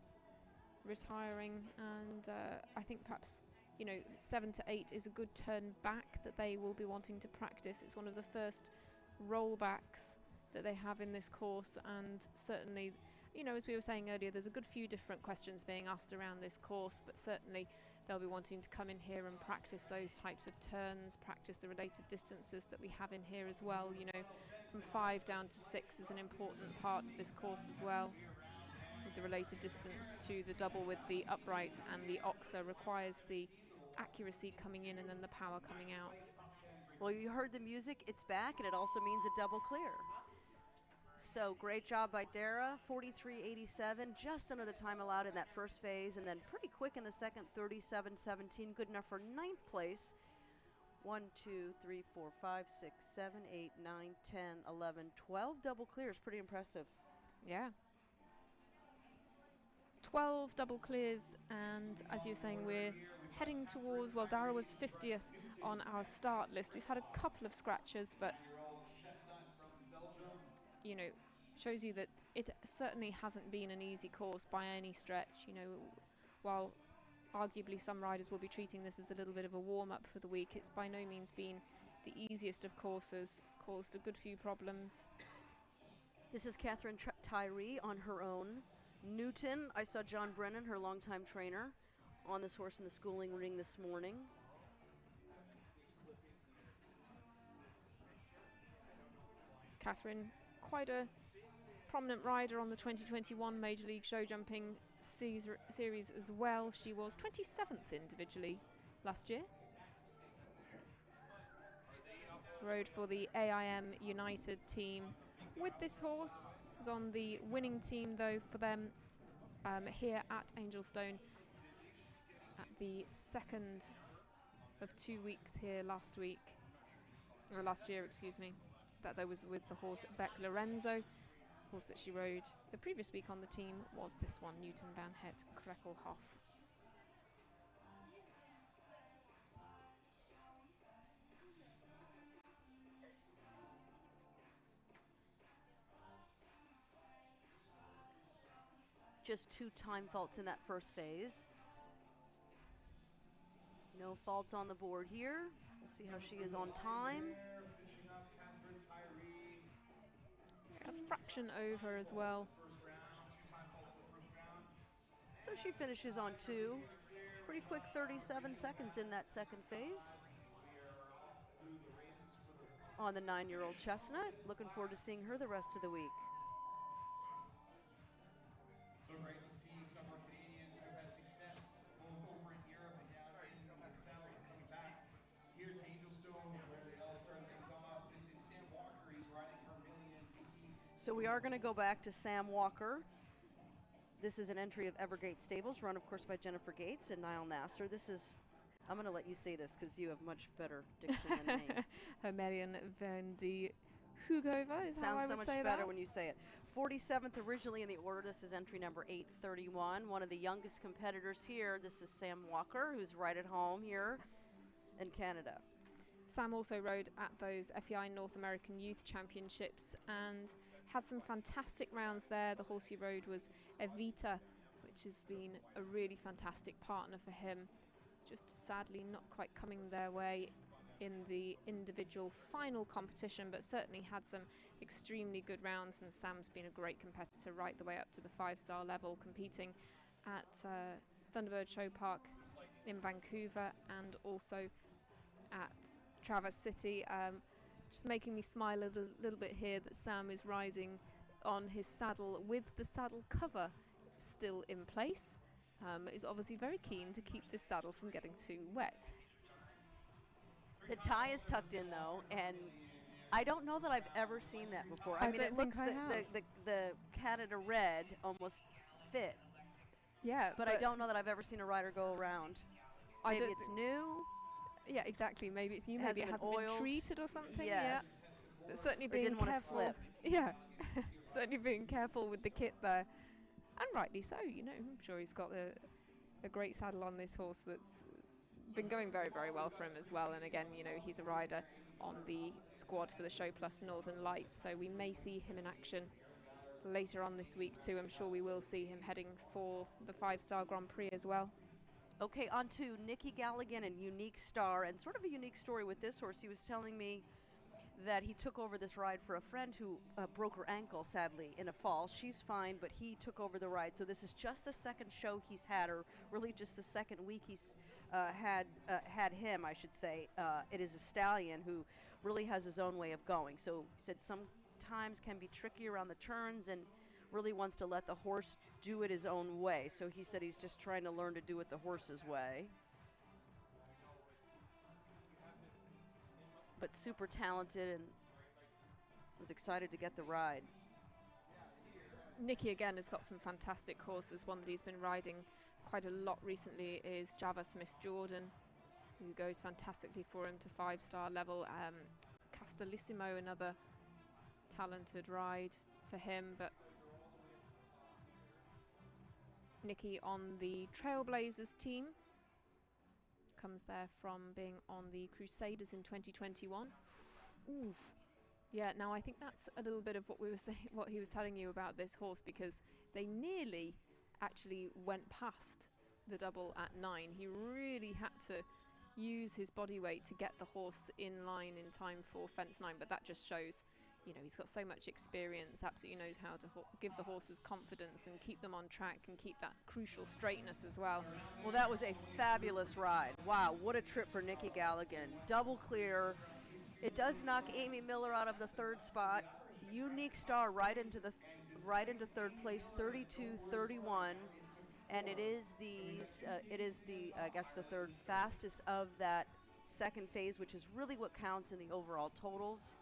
retiring. And I think perhaps, you know, 7 to 8 is a good turn back that they will be wanting to practice. It's one of the first rollbacks that they have in this course, and certainly, you know, as we were saying earlier, there's a good few different questions being asked around this course, but certainly they'll be wanting to come in here and practice those types of turns, practice the related distances that we have in here as well. You know, from 5 down to 6 is an important part of this course as well. With the related distance to the double with the upright and the oxer requires the accuracy coming in and then the power coming out. Well, you heard the music, it's back, and it also means a double clear. So great job by Dara, 43.87, just under the time allowed in that first phase, and then pretty quick in the second, 37.17, good enough for 9th place. 1, 2, 3, 4, 5, 6, 7, 8, 9, 10, 11, 12 double clears, pretty impressive. Yeah. 12 double clears, and as you're saying, we're heading towards, well, Dara was 50th on our start list. We've had a couple of scratches, but you know, shows you that it certainly hasn't been an easy course by any stretch. You know, while arguably some riders will be treating this as a little bit of a warm-up for the week, it's by no means been the easiest of courses, caused a good few problems. This is Catherine Tyree on her own. Newton, I saw John Brennan, her longtime trainer, on this horse in the schooling ring this morning. Catherine, quite a prominent rider on the 2021 Major League Show Jumping series as well. She was 27th individually last year. Rode for the AIM United team with this horse. Was on the winning team though for them here at Angelstone at the second of 2 weeks here last year, excuse me. That there was with the horse Beck Lorenzo. Horse that she rode the previous week on the team was this one, Newton Van Het Krekkelhoff. Just 2 time faults in that first phase. No faults on the board here. We'll see how she is on time. A fraction over as well. So she finishes on 2. Pretty quick 37 seconds in that second phase. On the 9-year-old Chestnut. Looking forward to seeing her the rest of the week. So great to see some of our Canadians who have had success both over in Europe and down in the South, coming back here to Angelstone where they all start things off. This is Sam Walker. He's riding for So we are going to go back to Sam Walker. This is an entry of Evergate Stables, run of course by Jennifer Gates and Niall Nasser. This is, I'm going to let you say this because you have much better diction than me. Hermelian van die Hugova is how I would say that. Sounds so much better when you say it. 47th originally in the order. This is entry number 831. One of the youngest competitors here. This is Sam Walker, who's right at home here in Canada. Sam also rode at those FEI North American Youth Championships and had some fantastic rounds there. The horse he rode was Evita, which has been a really fantastic partner for him. Just sadly not quite coming their way in the individual final competition, but certainly had some extremely good rounds, and Sam's been a great competitor right the way up to the 5-star level, competing at Thunderbird Show Park in Vancouver and also at Traverse City. Just making me smile a little bit here that Sam is riding on his saddle with the saddle cover still in place. Is obviously very keen to keep this saddle from getting too wet. The tie is tucked in though, and I don't know that I've ever seen that before. I mean, it looks the Canada red almost fit. Yeah, but I don't know that I've ever seen a rider go around. Maybe it's new. Yeah, exactly. Maybe it's new. Maybe it hasn't been treated or something. Yes. Yeah. But certainly Or being didn't want to careful. slip. Yeah. Certainly being careful with the kit there, and rightly so. You know, I'm sure he's got a great saddle on this horse that's been going very, very well for him as well. And again, you know, he's a rider on the squad for the Show Plus Northern Lights, so we may see him in action later on this week too. I'm sure we will see him heading for the 5-star Grand Prix as well. Okay, on to Nicky Galligan and Unique Star, and sort of a unique story with this horse. He was telling me that he took over this ride for a friend who broke her ankle, sadly, in a fall. She's fine, but he took over the ride. So this is just the second show he's had, or really just the second week he's had him, I should say. It is a stallion who really has his own way of going. So he said sometimes can be tricky around the turns and really wants to let the horse do it his own way. So he said he's just trying to learn to do it the horse's way. but super talented and was excited to get the ride. Nicky again has got some fantastic horses. One that he's been riding quite a lot recently is Javas Miss Jordan, who goes fantastically for him to 5-star level. Castellissimo, another talented ride for him, but Nicky on the Trailblazers team, comes there from being on the Crusaders in 2021. Oof. Yeah, now I think that's a little bit of what we were saying, what he was telling you about this horse, because they nearly actually went past the double at 9. He really had to use his body weight to get the horse in line in time for fence 9, but that just shows, you know, he's got so much experience, absolutely knows how to give the horses confidence and keep them on track and keep that crucial straightness as well. Well, that was a fabulous ride. Wow, what a trip for Nicky Galligan. Double clear. It does knock Amy Miller out of the 3rd spot. Unique Star right into 3rd place, 32-31, and it is the I guess the 3rd fastest of that 2nd phase, which is really what counts in the overall totals.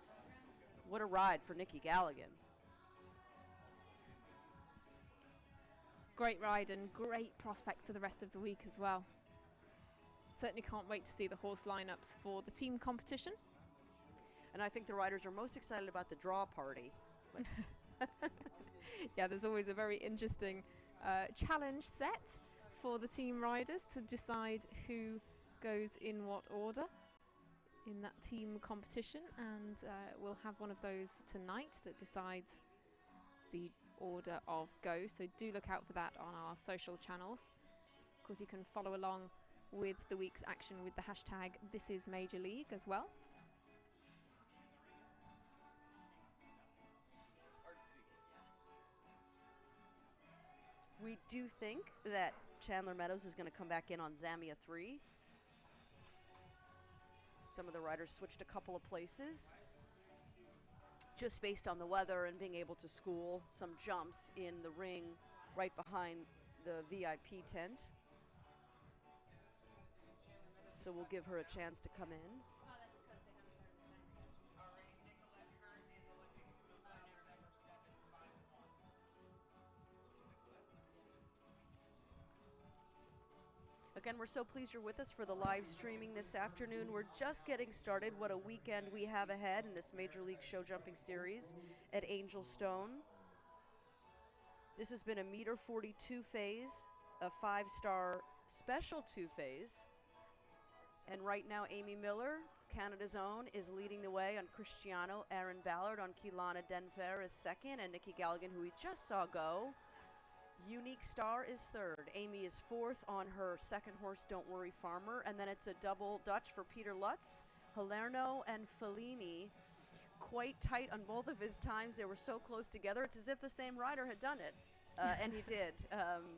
What a ride for Nicky Galligan. Great ride and great prospect for the rest of the week as well. Certainly can't wait to see the horse lineups for the team competition. And I think the riders are most excited about the draw party. Yeah, there's always a very interesting challenge set for the team riders to decide who goes in what order in that team competition, and we'll have one of those tonight that decides the order of go, so do look out for that on our social channels. Of course, you can follow along with the week's action with the hashtag #ThisIsMajorLeague as well. We do think that Chandler Meadows is going to come back in on Zamia 3. Some of the riders switched a couple of places just based on the weather and being able to school some jumps in the ring right behind the VIP tent. So we'll give her a chance to come in. Again, we're so pleased you're with us for the live streaming this afternoon. We're just getting started. What a weekend we have ahead in this Major League Show Jumping Series at Angel Stone. This has been a meter 42 phase, a 5-star special 2 phase. And right now, Amy Miller, Canada's own, is leading the way on Cristiano. Aaron Ballard on Kilana Denver is 2nd, and Nicky Galligan, who we just saw go. Unique Star is 3rd. Amy is 4th on her 2nd horse, Don't Worry Farmer. And then it's a double Dutch for Peter Lutz, Halerno and Fellini. Quite tight on both of his times. They were so close together. It's as if the same rider had done it. And he did.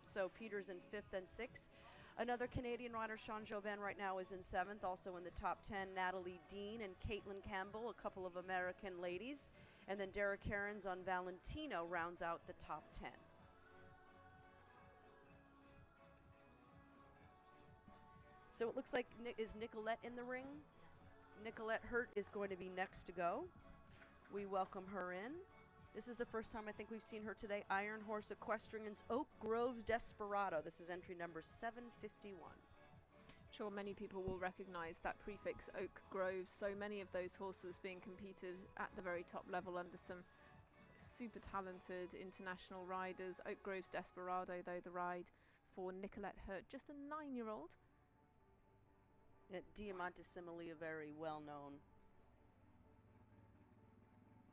So Peter's in 5th and 6th. Another Canadian rider, Sean Jobin, right now is in 7th. Also in the top 10, Natalie Dean and Caitlin Campbell, a couple of American ladies. And then Derek Herons on Valentino rounds out the top 10. So it looks like is Nicolette in the ring. Nicolette Hurt is going to be next to go. We welcome her in. This is the first time I think we've seen her today. Iron Horse Equestrian's Oak Grove Desperado. This is entry number 751. I'm sure many people will recognize that prefix, Oak Grove. So many of those horses being competed at the very top level under some super talented international riders. Oak Grove's Desperado, though, the ride for Nicolette Hurt, just a 9-year-old. Diamante Simile, a very well-known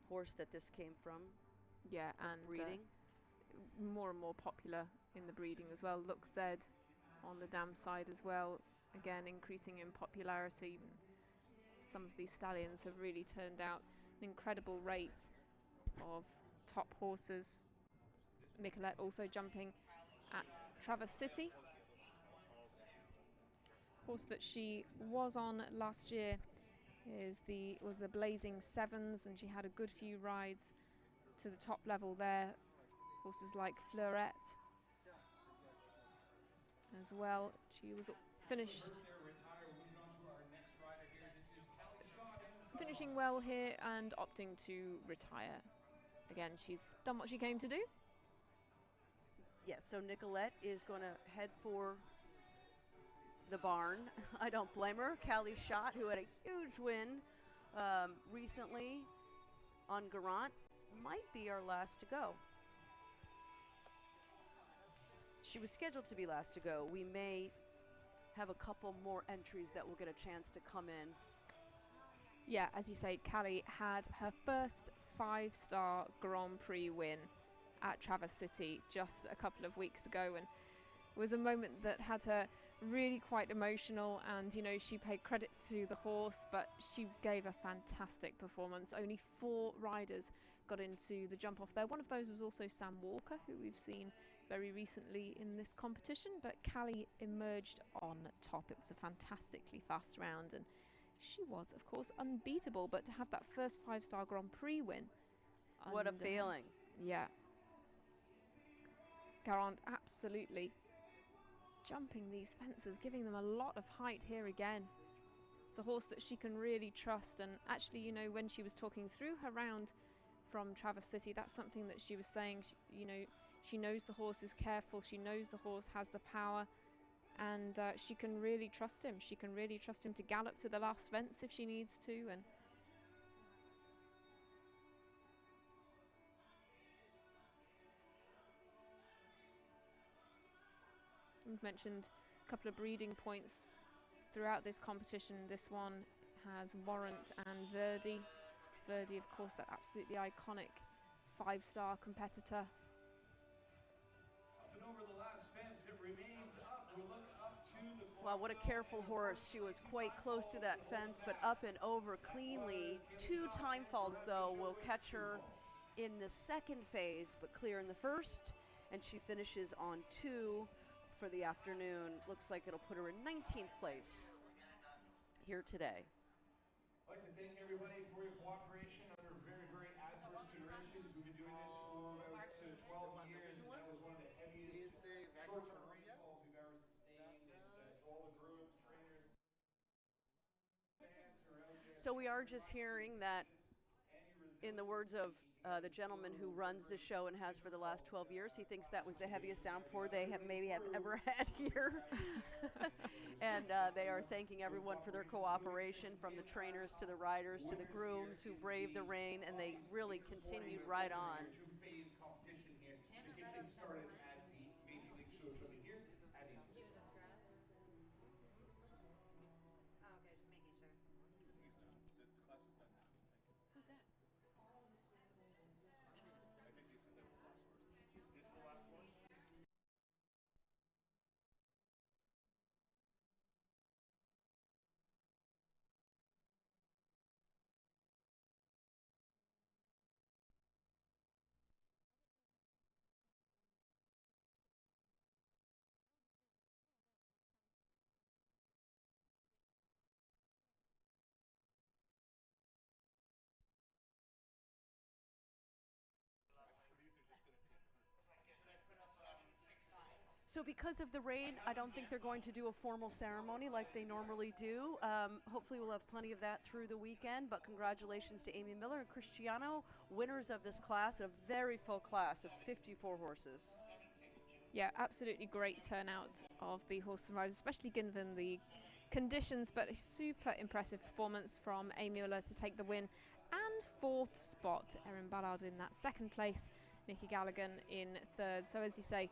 horse that this came from. Yeah, and breeding. More and more popular in the breeding as well. Look Zed on the dam side as well, again increasing in popularity. Some of these stallions have really turned out an incredible rate of top horses. Nicolette also jumping at Traverse City. Horse that she was on last year was the Blazing Sevens, and she had a good few rides to the top level there. Horses like Fleurette as well. She was finished finishing well here and opting to retire. Again, she's done what she came to do. Yes, so Nicolette is going to head for the barn. I don't blame her. Callie Schott, who had a huge win recently on Garant, might be our last to go. She was scheduled to be last to go. We may have a couple more entries that will get a chance to come in. Yeah, as you say, Callie had her first 5-star Grand Prix win at Traverse City just a couple of weeks ago, and it was a moment that had her really quite emotional, and you know, she paid credit to the horse, but she gave a fantastic performance. Only 4 riders got into the jump off there. One of those was also Sam Walker, who we've seen very recently in this competition, but Callie emerged on top. It was a fantastically fast round, and she was, of course, unbeatable, but to have that first 5-star Grand Prix win. What a feeling. Yeah. Garant absolutely jumping these fences, giving them a lot of height here again. It's a horse that she can really trust, and actually, you know, when she was talking through her round from Traverse City, that's something that she was saying. She knows the horse is careful, she knows the horse has the power, and she can really trust him. She can really trust him to gallop to the last fence if she needs to. And we've mentioned a couple of breeding points throughout this competition. This one has Warrant and Verdi. Verdi, of course, that absolutely iconic 5-star competitor. Up and over the last fence, it remains up. We'll look up to the Wow, what a careful horse. She was quite close to that fence, but up and over cleanly. 2 time faults, though, will catch her in the second phase, but clear in the first, and she finishes on 2 for the afternoon. Looks like it'll put her in 19th place here today. I'd like to thank everybody for your cooperation under very, very adverse conditions. We've been doing this for about 12 years, and that was one of the heaviest short-term rainfalls we've ever sustained. And to all the grooms, trainers, fans who are out there. So we are just hearing that, in the words of the gentleman who runs the show and has for the last 12 years, he thinks that was the heaviest downpour they have ever had here. And they are thanking everyone for their cooperation, from the trainers to the riders to the grooms who braved the rain, and they really continued right on. Two-phase competition here to get things started at the Major League Show here at Angel. So because of the rain, I don't think they're going to do a formal ceremony like they normally do. Hopefully we'll have plenty of that through the weekend, but congratulations to Amy Miller and Cristiano, winners of this class, a very full class of 54 horses. Yeah, absolutely great turnout of the horses and riders, especially given the conditions, but a super impressive performance from Amy Miller to take the win. And 4th spot, Erin Ballard in that 2nd place, Nikki Gallagher in 3rd. So as you say,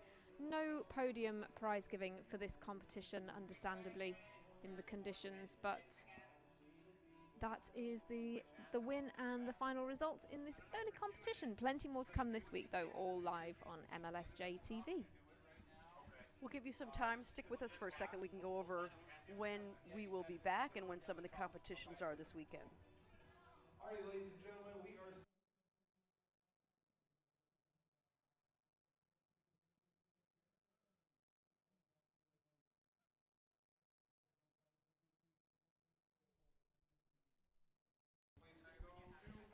no podium prize giving for this competition, understandably, in the conditions, but that is the win and the final results in this early competition. Plenty more to come this week, though, all live on MLSJ TV. We'll give you some time. Stick with us for a second. We can go over when we will be back and when some of the competitions are this weekend. All right, ladies and gentlemen, we are...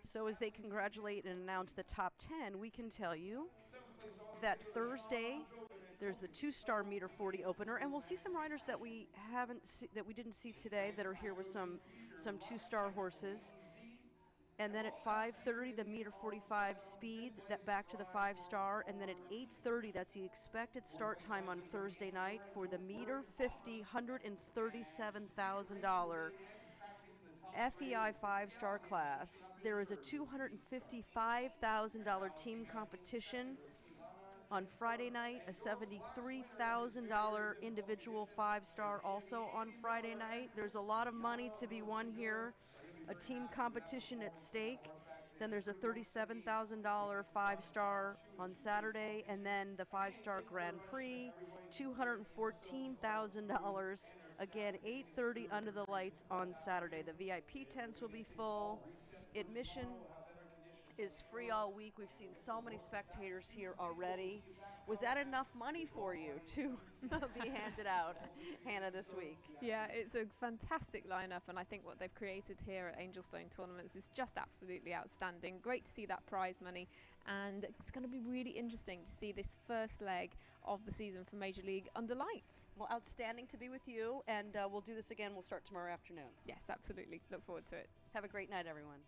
So as they congratulate and announce the top 10, we can tell you that Thursday there's the 2-star meter 40 opener, and we'll see some riders that we didn't see today that are here with some 2-star horses. And then at 5:30, the meter 45 speed, that back to the 5-star. And then at 8:30, that's the expected start time on Thursday night for the meter 50, $137,000 FEI 5-star class. There is a $255,000 team competition on Friday night, a $73,000 individual 5-star also on Friday night. There's a lot of money to be won here. A team competition at stake. Then there's a $37,000 5-star on Saturday, and then the 5-star Grand Prix, $214,000. Again, 8:30 under the lights on Saturday. The VIP tents will be full. Admission is free all week. We've seen so many spectators here already. Was that enough money for you to be handed out, Hannah, this week? Yeah, it's a fantastic lineup, and I think what they've created here at Angel Stone Tournaments is just absolutely outstanding. Great to see that prize money, and it's going to be really interesting to see this first leg of the season for Major League under lights. Well, outstanding to be with you, and we'll do this again. We'll start tomorrow afternoon. Yes, absolutely. Look forward to it. Have a great night, everyone.